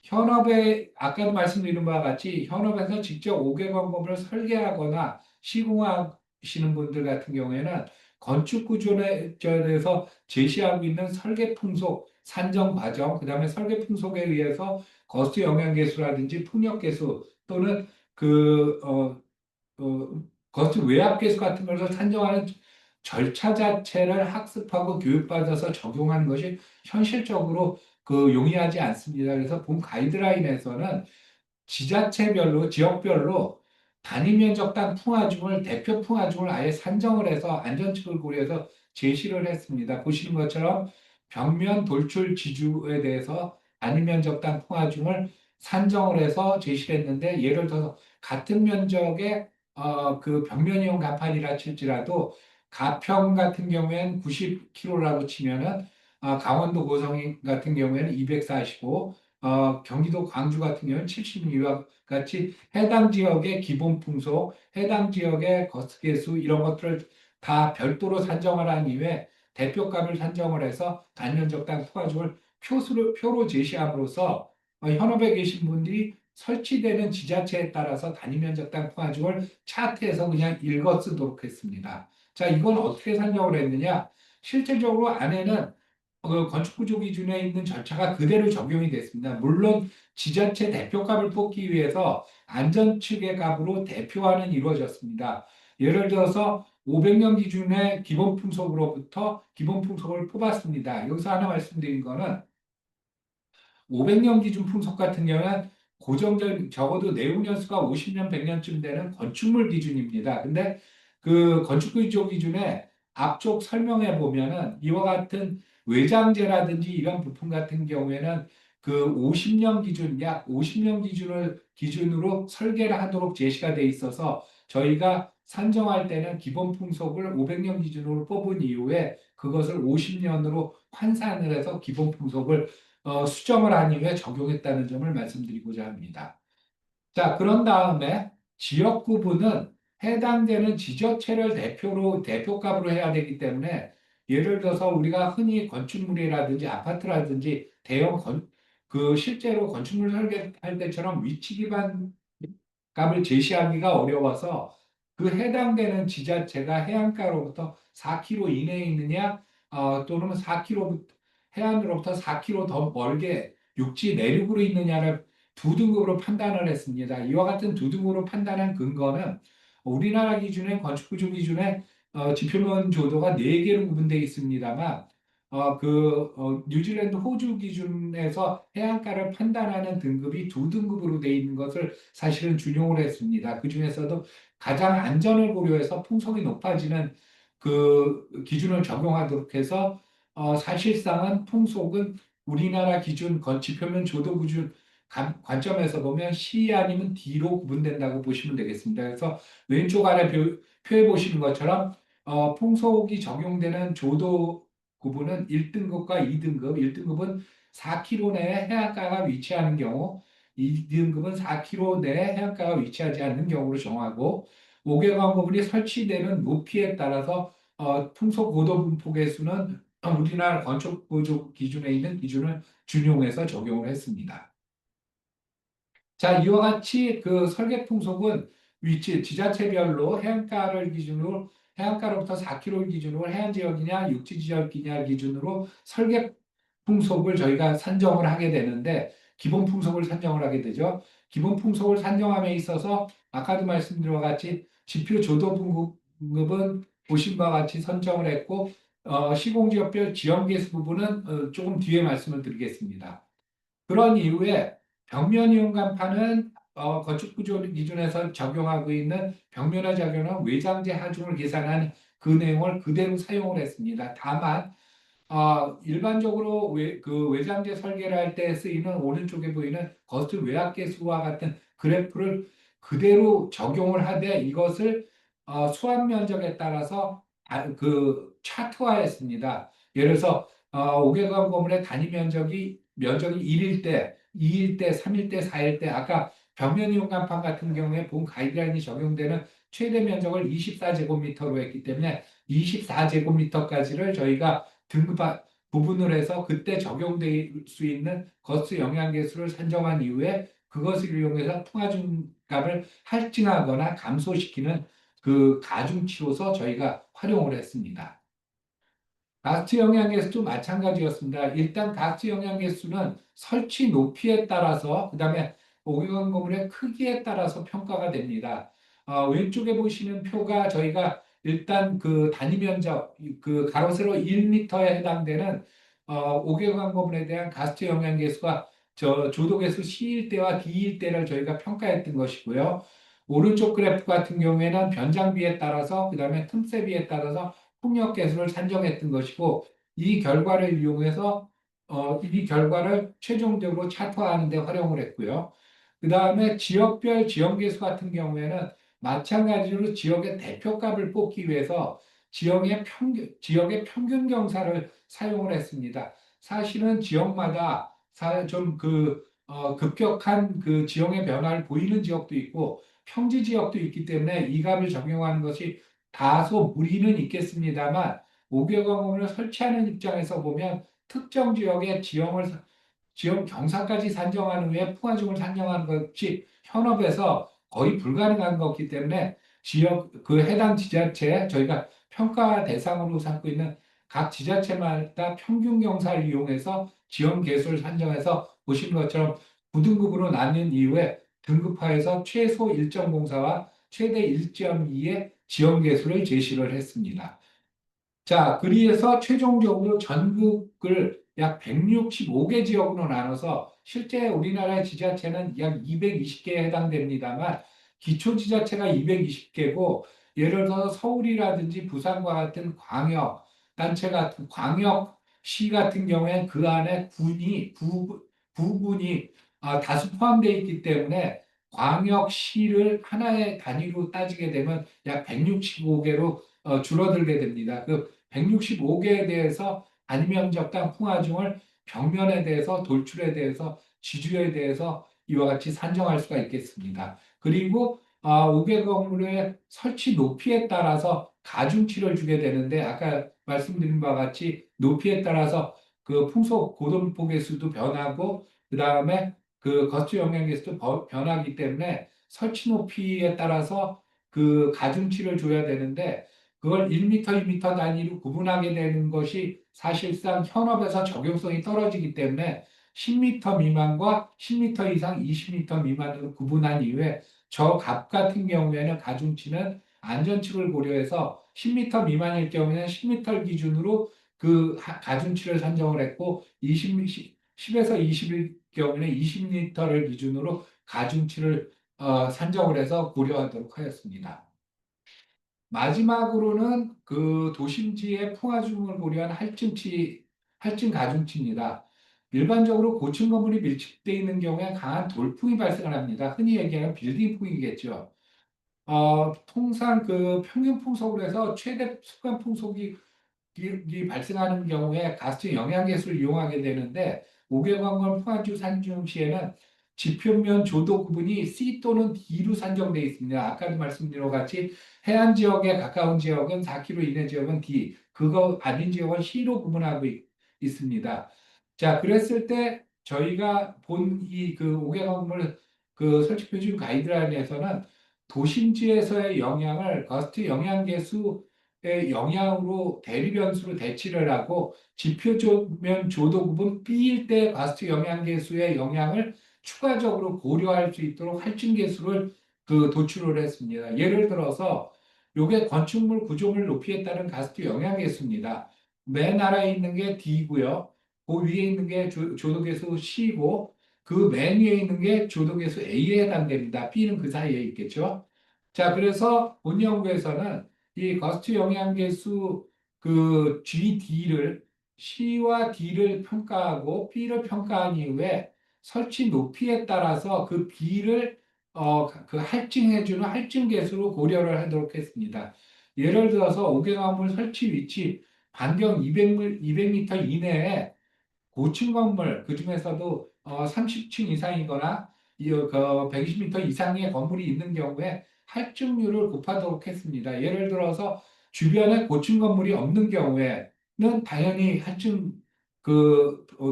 현업에 아까도 말씀드린 바와 같이 현업에서 직접 5개 건물을 설계하거나 시공하시는 분들 같은 경우에는 건축 구조에서 제시하고 있는 설계 풍속 산정 과정, 그다음에 설계 풍속에 의해서 거스트 영향 계수라든지 풍력 계수 또는 그 거스트 외압 계수 같은 것을 산정하는 절차 자체를 학습하고 교육받아서 적용하는 것이 현실적으로 용이하지 않습니다. 그래서 본 가이드라인에서는 지자체별로, 지역별로 단위 면적당 풍화중을, 대표 풍화중을 아예 산정을 해서 안전측을 고려해서 제시를 했습니다. 보시는 것처럼 벽면 돌출 지주에 대해서 단위 면적당 풍화중을 산정을 해서 제시를 했는데, 예를 들어서 같은 면적의 그 벽면이용 간판이라 칠지라도 가평 같은 경우에는 90kg라고 치면은 강원도 고성 같은 경우에는 245, 경기도 광주 같은 경우는 76와 같이 해당 지역의 기본 풍속, 해당 지역의 거스계수 이런 것들을 다 별도로 산정을 한 이후에 대표값을 산정을 해서 단면적당 투과중을 표로 제시함으로써 현업에 계신 분들이 설치되는 지자체에 따라서 단위면적당 포화중을 차트에서 그냥 읽어 쓰도록 했습니다. 자, 이건 어떻게 산정을 했느냐? 실질적으로 안에는 건축구조 기준에 있는 절차가 그대로 적용이 됐습니다. 물론 지자체 대표값을 뽑기 위해서 안전 측의 값으로 대표화는 이루어졌습니다. 예를 들어서 500년 기준의 기본 풍속으로부터 기본 풍속을 뽑았습니다. 여기서 하나 말씀드린 거는 500년 기준 풍속 같은 경우는 고정적 적어도 내용 연수가 50년, 100년쯤 되는 건축물 기준입니다. 근데 그 건축구조 기준에 앞쪽 설명해 보면은 이와 같은 외장재라든지 이런 부품 같은 경우에는 그 50년 기준, 약 50년 기준으로 설계를 하도록 제시가 돼 있어서 저희가 산정할 때는 기본 풍속을 500년 기준으로 뽑은 이후에 그것을 50년으로 환산을 해서 기본 풍속을 수정을 한 이후에 적용했다는 점을 말씀드리고자 합니다. 자, 그런 다음에 지역 구분은 해당되는 지자체를 대표값으로 해야 되기 때문에 예를 들어서 우리가 흔히 건축물이라든지 아파트라든지 대형 그 실제로 건축물 설계할 때처럼 위치 기반 값을 제시하기가 어려워서 그 해당되는 지자체가 해안가로부터 4km 이내에 있느냐, 또는 4km 해안으로부터 4km 더 멀게 육지 내륙으로 있느냐를 두 등급으로 판단을 했습니다. 이와 같은 두 등급으로 판단한 근거는 우리나라 기준의 건축구조 기준의 지표면 조도가 네개로 구분되어 있습니다만, 뉴질랜드, 호주 기준에서 해안가를 판단하는 등급이 두 등급으로 되어 있는 것을 사실은 준용을 했습니다. 그 중에서도 가장 안전을 고려해서 풍속이 높아지는 그 기준을 적용하도록 해서 사실상은 풍속은 우리나라 기준 지표면 조도 기준 관점에서 보면 C 아니면 D로 구분된다고 보시면 되겠습니다. 그래서 왼쪽 아래 표에 보시는 것처럼 풍속이 적용되는 조도 구분은 1등급과 2등급, 1등급은 4km 내에 해안가가 위치하는 경우, 2등급은 4km 내에 해안가가 위치하지 않는 경우로 정하고, 5개간 구분이 설치되는 높이에 따라서 풍속 고도 분포 계수는 우리나라 건축 구조 기준에 있는 기준을 준용해서 적용을 했습니다. 자, 이와 같이 그 설계 풍속은 위치, 지자체별로 해안가를 기준으로, 해안가로부터 4km 기준으로 해안 지역이냐, 육지 지역이냐 기준으로 설계 풍속을 저희가 산정을 하게 되는데, 기본 풍속을 산정을 하게 되죠. 기본 풍속을 산정함에 있어서 아까도 말씀드린 것 같이 지표 조도 등급은 보신 바와 같이 선정을 했고, 시공지역별 지형계수 부분은 조금 뒤에 말씀을 드리겠습니다. 그런 이후에 벽면 이용 간판은 건축구조 기준에서 적용하고 있는 벽면화 적용은 외장재 하중을 계산한 그 내용을 그대로 사용을 했습니다. 다만 일반적으로 그 외장재 설계를 할 때 쓰이는 오른쪽에 보이는 거스 외압계수와 같은 그래프를 그대로 적용을 하되 이것을 수압 면적에 따라서 그 차트화했습니다. 예를 들어서 5개간 건물의 단위 면적이 1일 때, 2일 때, 3일 때, 4일 때 아까 벽면 이용 간판 같은 경우에 본 가이드라인이 적용되는 최대 면적을 24제곱미터로 했기 때문에 24제곱미터까지를 저희가 등급 부분을 해서 그때 적용될 수 있는 거스 영향계수를 산정한 이후에 그것을 이용해서 풍화중값을 할증하거나 감소시키는 그 가중치로서 저희가 활용을 했습니다. 가스트 영향계수도 마찬가지였습니다. 일단 가스트 영향계수는 설치 높이에 따라서 그다음에 오개간 건물의 크기에 따라서 평가가 됩니다. 왼쪽에 보시는 표가 저희가 일단 그 단위 면적 그 가로 세로 1m에 해당되는 5개간 건물에 대한 가스트 영향계수가 조도계수 C일 때와 D일 때를 저희가 평가했던 것이고요. 오른쪽 그래프 같은 경우에는 변장비에 따라서 그다음에 틈새비에 따라서 폭력 개수를 산정했던 것이고 이 결과를 최종적으로 차트화하는 데 활용을 했고요. 그 다음에 지역별 지형계수 같은 경우에는 마찬가지로 지역의 대표값을 뽑기 위해서 지역의 평균 경사를 사용을 했습니다. 사실은 지역마다 급격한 그 지형의 변화를 보이는 지역도 있고 평지 지역도 있기 때문에 이 값을 적용하는 것이 다소 무리는 있겠습니다만 5개강원을 설치하는 입장에서 보면 특정 지역의 지형 경사까지 산정한 후에 풍화중을 산정하는 것이 현업에서 거의 불가능한 것이기 때문에 그 해당 지자체 저희가 평가 대상으로 삼고 있는 각 지자체마다 평균 경사를 이용해서 지형 개수를 산정해서 보시는 것처럼 9등급으로 나뉜 이후에 등급화해서 최소 1.04와 최대 1.2의 지원 개수를 제시를 했습니다. 자, 그래서 최종적으로 전국을 약 165개 지역으로 나눠서 실제 우리나라의 지자체는 약 220개에 해당됩니다만 기초지자체가 220개고 예를 들어서 서울이라든지 부산과 같은 광역시 같은 경우에 그 안에 구군이 다수 포함되어 있기 때문에 광역시를 하나의 단위로 따지게 되면 약 165개로 줄어들게 됩니다. 그 165개에 대해서 단위면적당 풍화중을 벽면에 대해서 돌출에 대해서 지주에 대해서 이와 같이 산정할 수가 있겠습니다. 그리고 5개 건물의 설치 높이에 따라서 가중치를 주게 되는데 아까 말씀드린 바와 같이 높이에 따라서 그 풍속 고동폭의 수도 변하고 그 다음에 그 거스 영향계수도 변하기 때문에 설치 높이에 따라서 그 가중치를 줘야 되는데 그걸 1m, 2m 단위로 구분하게 되는 것이 사실상 현업에서 적용성이 떨어지기 때문에 10m 미만과 10m 이상 20m 미만으로 구분한 이후에 저 값 같은 경우에는 가중치는 안전칙을 고려해서 10m 미만일 경우에는 10m 기준으로 그 가중치를 산정을 했고 10에서 20일 경우에는 20m를 기준으로 가중치를 산정을 해서 고려하도록 하였습니다. 마지막으로는 그 도심지의 풍화중을 고려한 할증 가중치입니다. 일반적으로 고층 건물이 밀집되어 있는 경우에 강한 돌풍이 발생을 합니다. 흔히 얘기하는 빌딩풍이겠죠. 통상 그 평균 풍속으로 해서 최대 순간 풍속이 발생하는 경우에 가스 영양계수를 이용하게 되는데 5개관권 포항주 산중 시에는 지표면 조도 구분이 C 또는 D로 산정되어 있습니다. 아까도 말씀드린 것 같이 해안 지역에 가까운 지역은 4km 이내 지역은 D, 그거 아닌 지역은 C로 구분하고 있습니다. 자, 그랬을 때 저희가 본 이 그 5개관kon물 그 설치 표준 가이드라인에서는 도심지에서의 영향을 거스트 영양계수 영향으로 대리 변수로 대치를 하고 지표면 조도 구분 B일 때 과스트 영향계수의 영향을 추가적으로 고려할 수 있도록 할증계수를 그 도출을 했습니다. 예를 들어서 요게 건축물 구조물 높이에 따른 가스트 영향계수입니다. 맨 아래에 있는 게 D고요. 그 위에 있는 게 조도계수 C고 그 맨 위에 있는 게 조도계수 A에 해당됩니다. B는 그 사이에 있겠죠. 자, 그래서 본 연구에서는 이 거스트 영향계수 그 GD를 C와 D를 평가하고 B를 평가한 이후에 설치 높이에 따라서 그 B를 그 할증해주는 할증계수로 고려를 하도록 했습니다. 예를 들어서 5개관물 설치 위치 반경 200m 이내에 고층 건물, 그 중에서도 30층 이상이거나 120m 이상의 건물이 있는 경우에 할증률을 곱하도록 했습니다. 예를 들어서 주변에 고층 건물이 없는 경우에는 당연히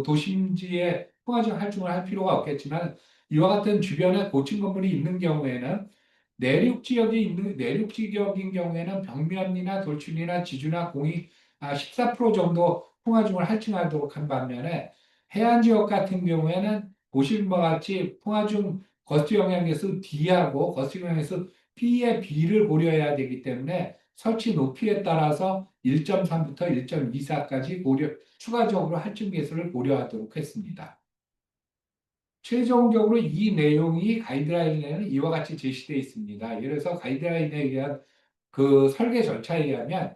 도심지에 포화적 할증을 할 필요가 없겠지만 이와 같은 주변에 고층 건물이 있는 경우에는 내륙 지역인 경우에는 벽면이나 돌출이나 지주나 공이 14% 정도 풍화중을 할증하도록 한 반면에 해안 지역 같은 경우에는 보시는 바와 같이 풍화중 거스트 영향계수 D하고 거스트 영향계수 P의 B를 고려해야 되기 때문에 설치 높이에 따라서 1.3부터 1.24까지 추가적으로 할증 계수를 고려하도록 했습니다. 최종적으로 이 내용이 가이드라인에는 이와 같이 제시되어 있습니다. 예를 들어서 가이드라인에 의한 그 설계 절차에 의하면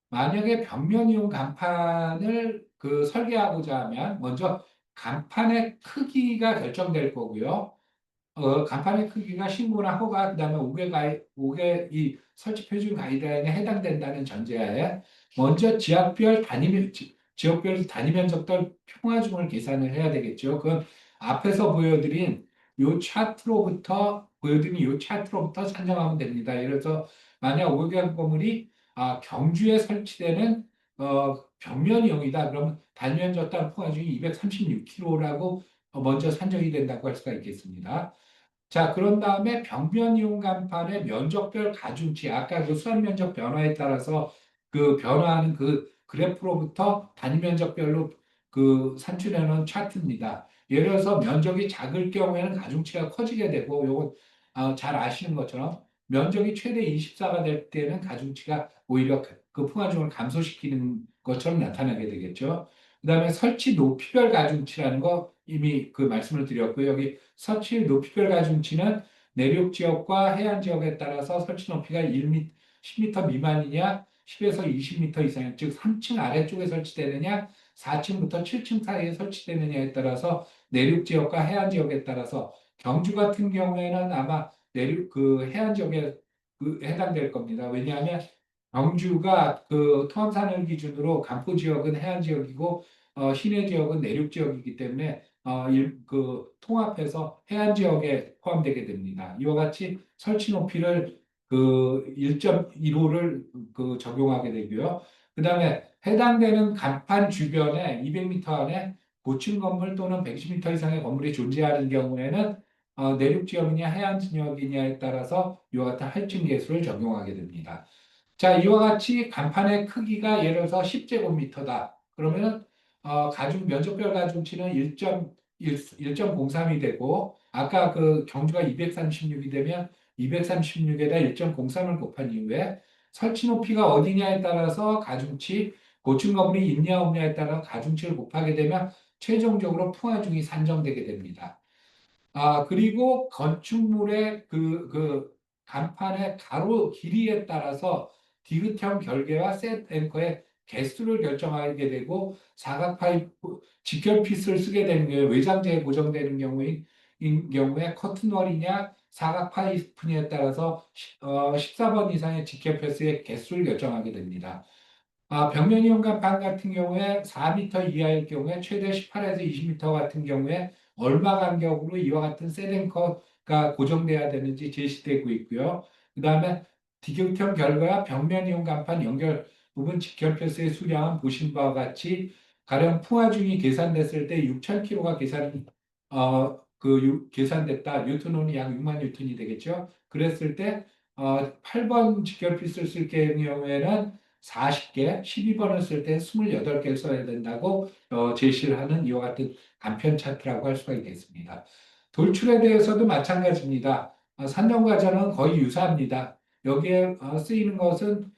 만약에 벽면 이용 간판을 그 설계하고자 하면 먼저 간판의 크기가 결정될 거고요. 간판의 크기가 신고나 허가, 그다음에 5개 이 설치 표준 가이드라인에 해당된다는 전제하에 먼저 지역별 단위 면적별 평화중을 계산을 해야 되겠죠. 그건 앞에서 보여드린 요 차트로부터 산정하면 됩니다. 예를 들어서 만약 5개 건물이 경주에 설치되는 벽면이용이다. 그러면 단위 면적당 평화중이 236kg라고 먼저 산정이 된다고 할 수가 있겠습니다. 자, 그런 다음에 벽면 이용 간판의 면적별 가중치, 아까 그 수압 면적 변화에 따라서 그 변화하는 그 그래프로부터 단위 면적별로 그 산출해 놓은 차트입니다. 예를 들어서 면적이 작을 경우에는 가중치가 커지게 되고, 요건 잘 아시는 것처럼 면적이 최대 24가 될 때는 가중치가 오히려 그 풍화중을 감소시키는 것처럼 나타나게 되겠죠. 그다음에 설치 높이별 가중치라는 거 이미 그 말씀을 드렸고요. 여기 설치 높이별 가중치는 내륙 지역과 해안 지역에 따라서 설치 높이가 10m 미만이냐, 10에서 20m 이상, 즉 3층 아래쪽에 설치되느냐, 4층부터 7층 사이에 설치되느냐에 따라서 내륙 지역과 해안 지역에 따라서 경주 같은 경우에는 아마 내륙 그 해안 지역에 해당될 겁니다. 왜냐하면 경주가 그 토암산을 기준으로 간포 지역은 해안 지역이고 시내 지역은 내륙 지역이기 때문에 그 통합해서 해안 지역에 포함되게 됩니다. 이와 같이 설치 높이를 그 1.15를 그 적용하게 되고요. 그다음에 해당되는 간판 주변에 200m 안에 고층 건물 또는 110m 이상의 건물이 존재하는 경우에는 내륙 지역이냐 해안 지역이냐에 따라서 이와 같은 할증 계수를 적용하게 됩니다. 자, 이와 같이 간판의 크기가 예를 들어서 10제곱미터다. 그러면 가중 면적별 가중치는 1.03이 되고 아까 그 경주가 236이 되면 236에다 1.03을 곱한 이후에 설치 높이가 어디냐에 따라서 가중치, 고층 건물이 있냐 없냐에 따라 가중치를 곱하게 되면 최종적으로 풍화중이 산정되게 됩니다. 그리고 건축물의 그 간판의 가로 길이에 따라서 디귿형 결계와 셋 앵커의 개수를 결정하게 되고 사각 파이프 직결 핏을 쓰게 되는 경우에 외장재에 고정되는 경우에 커튼월이냐 사각 파이프냐에 따라서 14번 이상의 직결 핏의 개수를 결정하게 됩니다. 벽면 이용간판 같은 경우에 4m 이하일 경우에 최대 18에서 20m 같은 경우에 얼마 간격으로 이와 같은 셋앵커가 고정돼야 되는지 제시되고 있고요. 그 다음에 디귿형 결과와 벽면 이용 간판 연결 부분 직결표수의 수량은 보신 바와 같이 가령 풍화중이 계산됐을 때 6,000kg가 계산됐다. 뉴턴온이 약 6만 뉴턴이 되겠죠. 그랬을 때 8번 직결핏을 쓸 경우에는 40개, 12번을 쓸 때 28개를 써야 된다고 제시를 하는 이와 같은 간편 차트라고 할 수가 있겠습니다. 돌출에 대해서도 마찬가지입니다. 산정 과정은 거의 유사합니다. 여기에 쓰이는 것은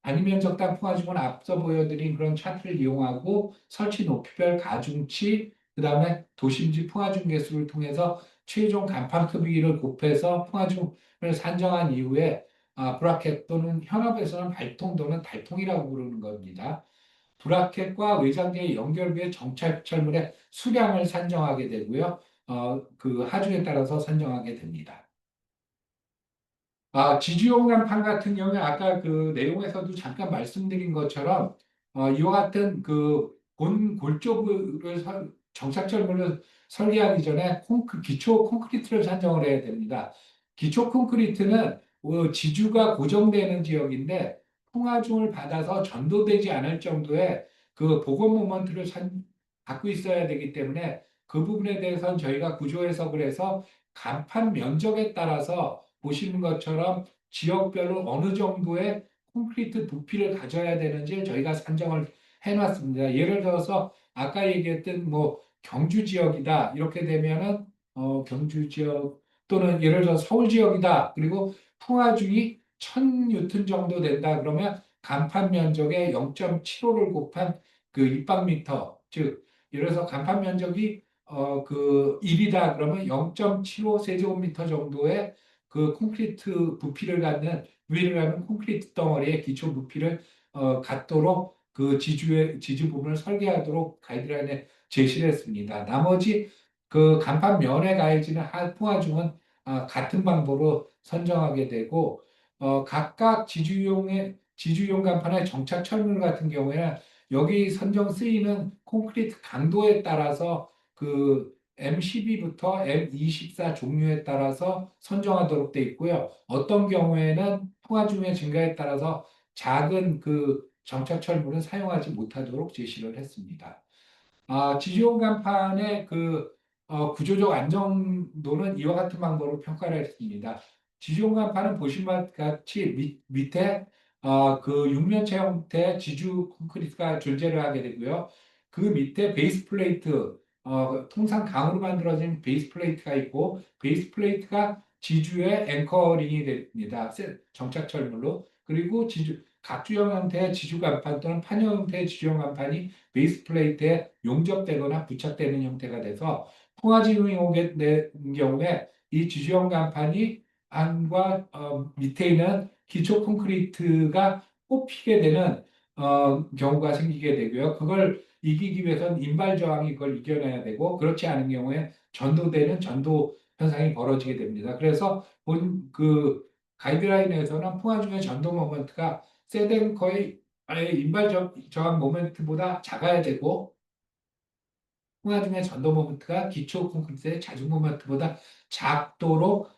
단위면적당 풍화주문 앞서 보여드린 그런 차트를 이용하고 설치 높이별 가중치, 그 다음에 도심지 풍화중 개수를 통해서 최종 간판 크기를 곱해서 풍화중을 산정한 이후에 브라켓 또는 현업에서는 발통 또는 달통이라고 부르는 겁니다. 브라켓과 외장재의 연결부의 정찰철물의 수량을 산정하게 되고요. 그 하중에 따라서 산정하게 됩니다. 지주용 간판 같은 경우에 아까 그 내용에서도 잠깐 말씀드린 것처럼 이와 같은 그 본 골조부를 정착철물을 설계하기 전에 기초 콘크리트를 산정을 해야 됩니다. 기초 콘크리트는 지주가 고정되는 지역인데 풍화중을 받아서 전도되지 않을 정도의 그 보건 모먼트를 갖고 있어야 되기 때문에 그 부분에 대해서는 저희가 구조 해석을 해서 간판 면적에 따라서 보시는 것처럼 지역별로 어느 정도의 콘크리트 부피를 가져야 되는지 저희가 산정을 해놨습니다. 예를 들어서 아까 얘기했던 뭐 경주 지역이다 이렇게 되면은 경주 지역 또는 예를 들어 서울 지역이다 그리고 풍화중이 1000뉴턴 정도 된다 그러면 간판 면적의 0.75를 곱한 그 입방미터 즉 예를 들어서 간판 면적이 그 1이다 그러면 0.75 세제곱미터 정도의 그 콘크리트 부피를 갖는 위를 갖는 콘크리트 덩어리의 기초 부피를 갖도록 그 지주 부분을 설계하도록 가이드라인에 제시를 했습니다. 나머지 그 간판 면에 가해지는 풍화중은 같은 방법으로 선정하게 되고 각각 지주용 간판의 정착 철물 같은 경우에는 여기 선정 쓰이는 콘크리트 강도에 따라서 그 M12부터 M24 종류에 따라서 선정하도록 되어 있고요. 어떤 경우에는 풍화중의 증가에 따라서 작은 그 정착철물은 사용하지 못하도록 제시를 했습니다. 지지용 간판의 그 구조적 안정도는 이와 같은 방법으로 평가를 했습니다. 지지용 간판은 보신 것 같이 밑에 그 육면체 형태의 지주 콘크리트가 존재를 하게 되고요. 그 밑에 베이스 플레이트, 통상 강으로 만들어진 베이스 플레이트가 있고 베이스 플레이트가 지주의 앵커링이 됩니다. 정착철물로. 그리고 각주형 형태의 지주 간판 또는 판형 형태의 지주형 간판이 베이스 플레이트에 용접되거나 부착되는 형태가 돼서 풍화지형이 오게 된 경우에 이 지주형 간판이 안과 밑에 있는 기초 콘크리트가 뽑히게 되는 경우가 생기게 되고요. 그걸 이기기 위해서는 인발 저항이 그걸 이겨내야 되고 그렇지 않은 경우에 전도되는 전도 현상이 벌어지게 됩니다. 그래서 본 그 가이드라인에서는 풍화중의 전도 모먼트가 세덴커의 인발 저항 모멘트보다 작아야 되고 풍화중의 전도 모멘트가 기초 콘크리트의 자중 모멘트보다 작도록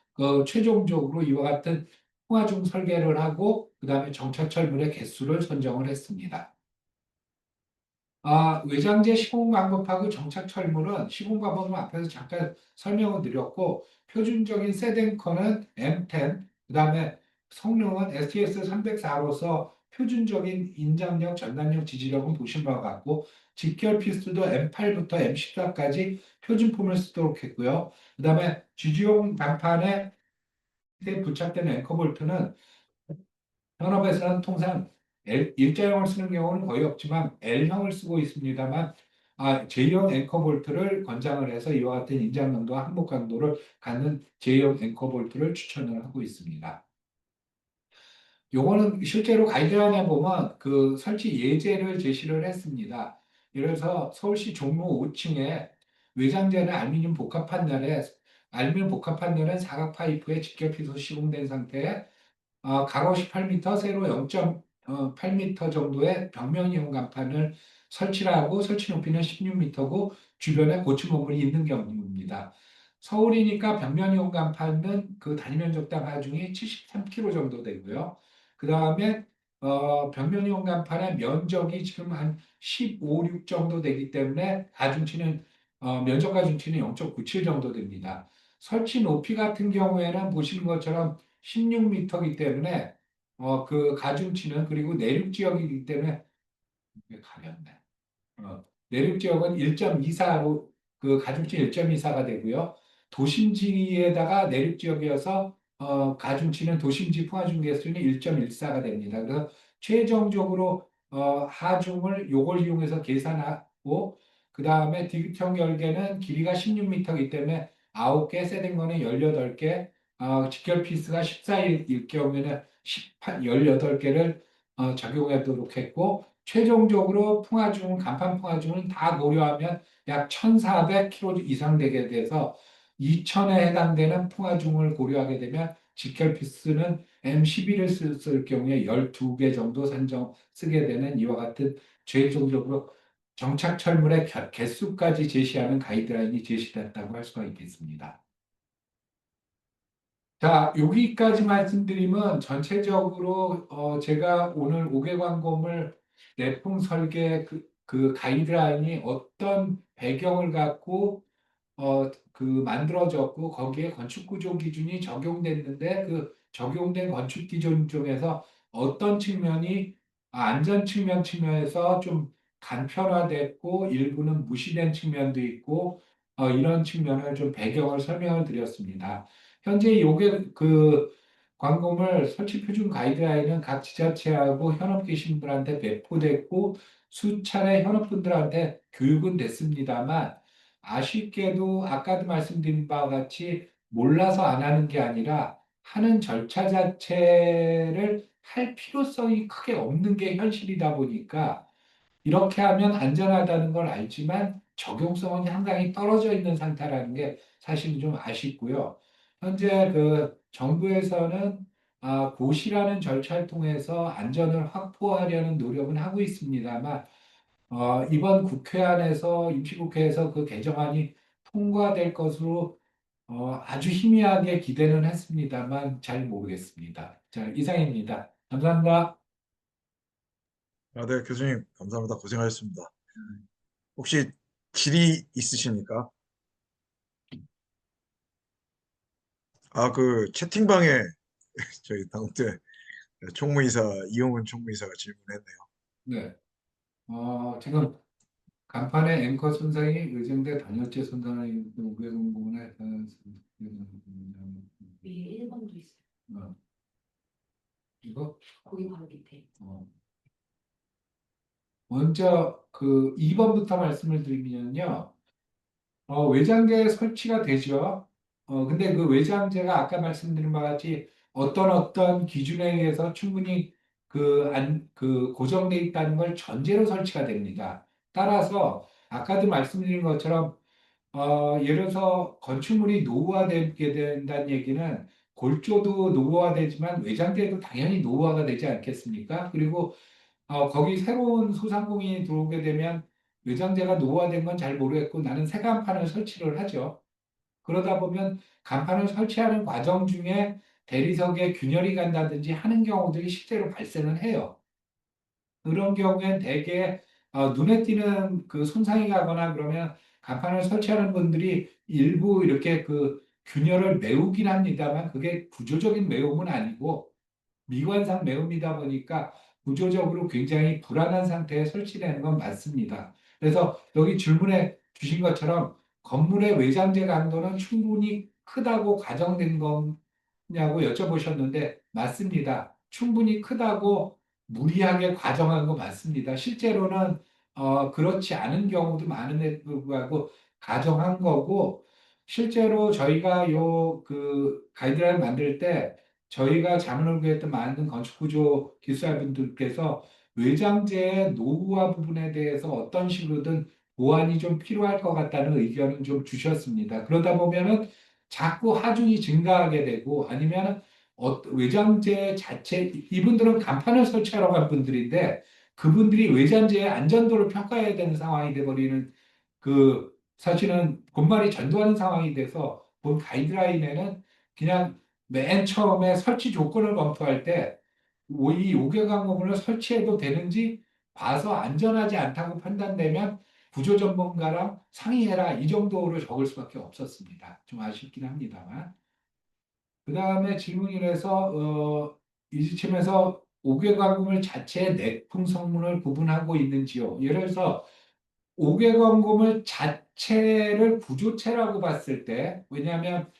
최종적으로 이와 같은 풍화중 설계를 하고 그 다음에 정착철물의 개수를 선정을 했습니다. 외장재 시공 방법하고 정착 철물은 시공 방법은 앞에서 잠깐 설명을 드렸고, 표준적인 세덴커는 M10, 그다음에 성능은 STS 304로서 표준적인 인장력, 전단력, 지지력은 보신 바와 같고, 직결 피스도 M8부터 M14까지 표준품을 쓰도록 했고요. 그다음에 지지용 단판에 부착된 앵커 볼트는 현업에서는 통상 일자형을 쓰는 경우는 거의 없지만 L형을 쓰고 있습니다만, J형 앵커 볼트를 권장을 해서 이와 같은 인장 강도와 항목 강도를 갖는 J형 앵커 볼트를 추천을 하고 있습니다. 요거는 실제로 가이드라인에 보면 그 설치 예제를 제시를 했습니다. 예를 들어서 서울시 종로 5층에 외장재는 알루미늄 복합 판넬은 사각 파이프에 직결피소 시공된 상태에 가로 18m, 세로 0.8m 정도의 벽면 이용 간판을 설치를 하고 설치 높이는 16m고 주변에 고층 건물이 있는 경우입니다. 서울이니까 벽면 이용 간판은 그 단위 면적당 하중이 73km 정도 되고요. 그 다음에 벽면 이용 간판의 면적이 지금 한 15, 6 정도 되기 때문에 면적 가중치는 0.97 정도 됩니다. 설치 높이 같은 경우에는 보시는 것처럼 16m이기 때문에 그 가중치는 그리고 내륙 지역이기 때문에 이게 가렸네. 내륙 지역은 1.24로 그 가중치 1.24가 되고요. 도심지에다가 내륙 지역이어서 가중치는 도심지 풍화중 계수는 1.14가 됩니다. 그래서 최종적으로 하중을 요걸 이용해서 계산하고 그 다음에 디귿형 결계는 길이가 16m이기 때문에 9개, 세된 거는 18개, 직결 피스가 14일 경우에는 18개를 적용하도록 했고 최종적으로 간판 풍화중은 다 고려하면 약 1,400kg 이상 되게 돼서 2,000에 해당되는 풍화중을 고려하게 되면 직결 피스는 M11을 쓸 경우에 12개 정도 쓰게 되는 이와 같은 최종적으로 정착 철물의 개수까지 제시하는 가이드라인이 제시됐다고 할 수가 있겠습니다. 자, 여기까지 말씀드리면 전체적으로 제가 오늘 5개 관건을 내풍 설계 그 가이드라인이 어떤 배경을 갖고 만들어졌고 거기에 건축 구조 기준이 적용됐는데 그 적용된 건축 기준 중에서 어떤 측면이 안전 측면에서 좀 간편화됐고 일부는 무시된 측면도 있고 이런 측면을 좀 배경을 설명을 드렸습니다. 현재 요게 그 광고물 설치 표준 가이드라인은 각 지자체하고 현업 계신 분한테 배포됐고 수차례 현업분들한테 교육은 됐습니다만 아쉽게도 아까도 말씀드린 바와 같이 몰라서 안 하는 게 아니라 하는 절차 자체를 할 필요성이 크게 없는 게 현실이다 보니까 이렇게 하면 안전하다는 걸 알지만 적용성은 상당히 떨어져 있는 상태라는 게 사실 좀 아쉽고요. 현재 그 정부에서는 고시라는 절차를 통해서 안전을 확보하려는 노력은 하고 있습니다만 이번 임시국회에서 그 개정안이 통과될 것으로 아주 희미하게 기대는 했습니다만 잘 모르겠습니다. 자, 이상입니다. 감사합니다. 네, 교수님, 감사합니다. 고생하셨습니다. 혹시 질의 있으십니까? 그 채팅방에 저희 당대 총무이사, 이용훈 총무이사가 질문했네요. 네. 지금 간판의 앵커 손상이 의정대 단열재 손상을 우회공 부분에 위에 1번도 있어요. 어, 이거 거기 바로 밑에. 먼저 그 2번부터 말씀을 드리면요. 외장재 설치가 되죠. 근데 그 외장재가 아까 말씀드린 바와 같이 어떤 기준에 의해서 충분히 고정돼 있다는 걸 전제로 설치가 됩니다. 따라서 아까도 말씀드린 것처럼 예를 들어서 건축물이 노후화되게 된다는 얘기는 골조도 노후화되지만 외장재도 당연히 노후화가 되지 않겠습니까? 그리고 거기 새로운 소상공인이 들어오게 되면 외장재가 노후화된 건 잘 모르겠고 나는 새 간판을 설치를 하죠. 그러다 보면 간판을 설치하는 과정 중에 대리석에 균열이 간다든지 하는 경우들이 실제로 발생을 해요. 그런 경우엔 대개 눈에 띄는 그 손상이 가거나 그러면 간판을 설치하는 분들이 일부 이렇게 그 균열을 메우긴 합니다만 그게 구조적인 메움은 아니고 미관상 매움이다 보니까 구조적으로 굉장히 불안한 상태에 설치되는 건 맞습니다. 그래서 여기 질문에 주신 것처럼 건물의 외장재 강도는 충분히 크다고 가정된 거냐고 여쭤보셨는데 맞습니다. 충분히 크다고 무리하게 가정한 거 맞습니다. 실제로는 그렇지 않은 경우도 많음에도 불구하고 가정한 거고 실제로 저희가 요 그 가이드라인 만들 때 저희가 자문을 구했던 많은 건축구조 기술자분들께서 외장재의 노후화 부분에 대해서 어떤 식으로든 보완이 좀 필요할 것 같다는 의견을 좀 주셨습니다. 그러다 보면은 자꾸 하중이 증가하게 되고 아니면 외장재 자체 이분들은 간판을 설치하러 간 분들인데 그분들이 외장재의 안전도를 평가해야 되는 상황이 돼버리는 그 사실은 본말이 전도하는 상황이 돼서 본 가이드라인에는 그냥 맨 처음에 설치 조건을 검토할 때 이 5개강 건물을 설치해도 되는지 봐서 안전하지 않다고 판단되면 구조 전문가랑 상의해라 이 정도로 적을 수밖에 없었습니다. 좀 아쉽긴 합니다만. 그 다음에 질문이라서 이지침에서 5개강 건물 자체의 내풍 성분을 구분하고 있는지요. 예를 들어서 5개강 건물 자체를 구조체라고 봤을 때 왜냐하면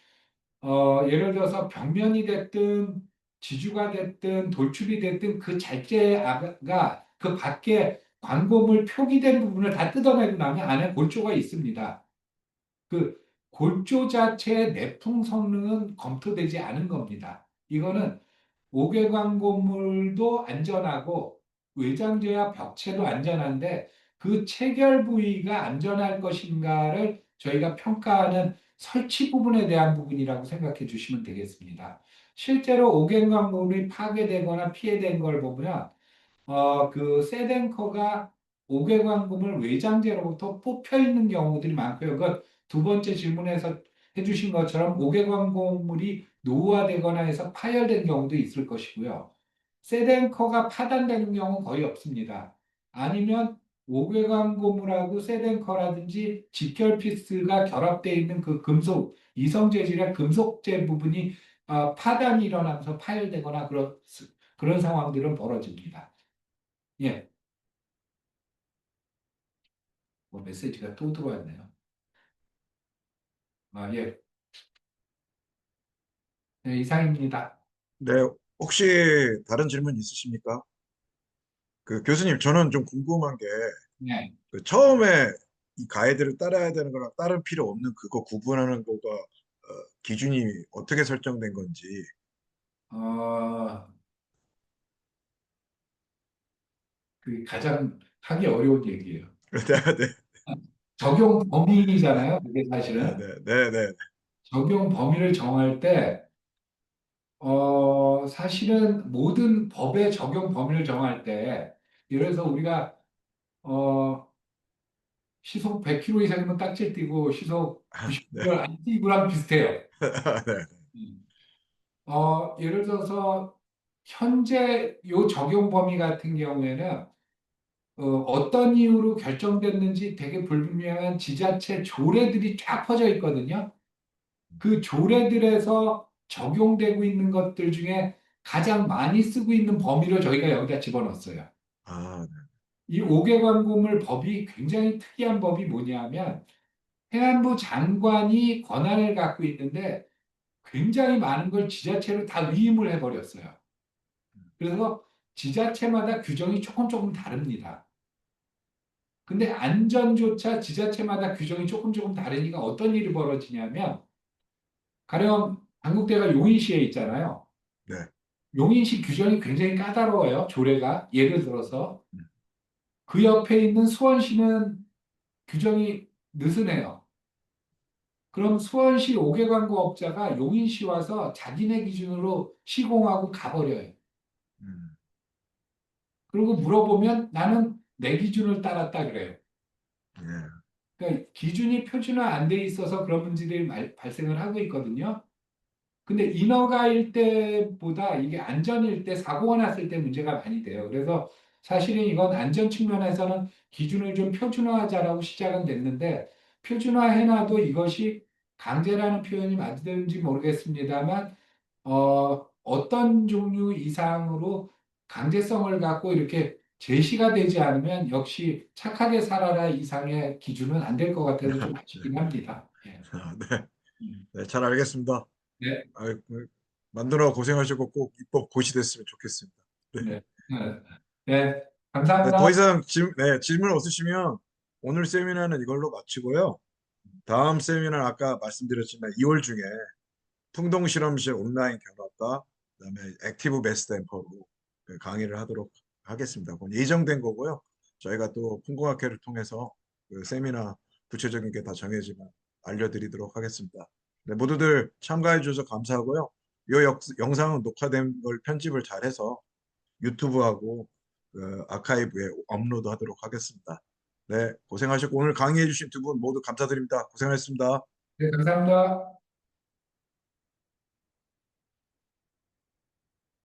예를 들어서 벽면이 됐든 지주가 됐든 돌출이 됐든 그 자체가 그 밖에 광고물 표기된 부분을 다 뜯어내고 나면 안에 골조가 있습니다. 그 골조 자체의 내풍 성능은 검토되지 않은 겁니다. 이거는 5개관 건물도 안전하고 외장재와 벽체도 안전한데 그 체결 부위가 안전할 것인가를 저희가 평가하는 설치 부분에 대한 부분이라고 생각해 주시면 되겠습니다. 실제로 5개관 건물이 파괴되거나 피해된 걸 보면 그 세덴커가 5개관금을 외장재로부터 뽑혀 있는 경우들이 많고요. 그 두 번째 질문에서 해주신 것처럼 5개관고물이 노후화되거나 해서 파열된 경우도 있을 것이고요. 세덴커가 파단되는 경우는 거의 없습니다. 아니면 5개관고물하고 세덴커라든지 직결 피스가 결합되어 있는 그 금속, 이성 재질의 금속재 부분이 파단이 일어나면서 파열되거나 그런 상황들은 벌어집니다. 예, 뭐 메시지가 또 들어왔네요. 예, 네, 이상입니다. 네, 혹시 다른 질문 있으십니까? 그 교수님, 저는 좀 궁금한 게, 네, 그 처음에 이 가이드를 따라야 되는 거랑 따른 필요 없는 그거 구분하는 거가 기준이 어떻게 설정된 건지. 어, 그 가장 하기 어려운 얘기예요. 네, 네, 적용 범위잖아요. 그게 네, 사실은 네, 네, 네. 적용 범위를 정할 때, 사실은 모든 법의 적용 범위를 정할 때, 예를 들어서 우리가 어, 시속 100km 이상이면 딱지 띄고 시속 네, 90km 안 띄고랑 비슷해요. 네, 음. 예를 들어서 현재 요 적용 범위 같은 경우에는 어떤 이유로 결정됐는지 되게 불분명한 지자체 조례들이 쫙 퍼져 있거든요. 그 조례들에서 적용되고 있는 것들 중에 가장 많이 쓰고 있는 범위를 저희가 여기다 집어넣었어요. 아, 이 5개관공물 법이 굉장히 특이한 법이 뭐냐면 해안부 장관이 권한을 갖고 있는데 굉장히 많은 걸 지자체로 다 위임을 해버렸어요. 그래서 지자체마다 규정이 조금 조금 다릅니다. 근데 안전조차 지자체마다 규정이 조금 조금 다르니까 어떤 일이 벌어지냐면 가령 당국대가 용인시에 있잖아요. 네, 용인시 규정이 굉장히 까다로워요. 조례가 예를 들어서 음, 그 옆에 있는 수원시는 규정이 느슨해요. 그럼 수원시 5개 광고업자가 용인시 와서 자기네 기준으로 시공하고 가버려요. 음, 그리고 물어보면 나는 내 기준을 따랐다 그래요. 네, 그러니까 기준이 표준화 안 돼 있어서 그런 문제들이 발생을 하고 있거든요. 근데 인허가일 때보다 이게 안전일 때 사고가 났을 때 문제가 많이 돼요. 그래서 사실은 이건 안전 측면에서는 기준을 좀 표준화하자라고 시작은 됐는데 표준화해놔도 이것이 강제라는 표현이 맞는지 모르겠습니다만 어떤 종류 이상으로 강제성을 갖고 이렇게 제시가 되지 않으면 역시 착하게 살아라 이상의 기준은 안 될 것 같아서 좀 네. 아쉽긴 합니다. 예. 네. 음. 네, 잘 알겠습니다. 네, 만드느라 고생하시고 꼭 입법 고시됐으면 좋겠습니다. 네. 네, 네, 네, 네, 더 감사합니다. 이상 질문 없으시면 오늘 세미나는 이걸로 마치고요. 다음 세미나는 아까 말씀드렸지만 2월 중에 풍동실험실 온라인 견학과 그다음에 액티브 베스트 엠퍼로 그 강의를 하도록 하겠습니다. 그건 예정된 거고요. 저희가 또 풍공학회를 통해서 그 세미나 구체적인 게 다 정해지면 알려드리도록 하겠습니다. 네, 모두들 참가해 주셔서 감사하고요. 이 영상은 녹화된 걸 편집을 잘해서 유튜브하고 그 아카이브에 업로드하도록 하겠습니다. 네, 고생하셨고 오늘 강의해 주신 두 분 모두 감사드립니다. 고생하셨습니다. 네, 감사합니다.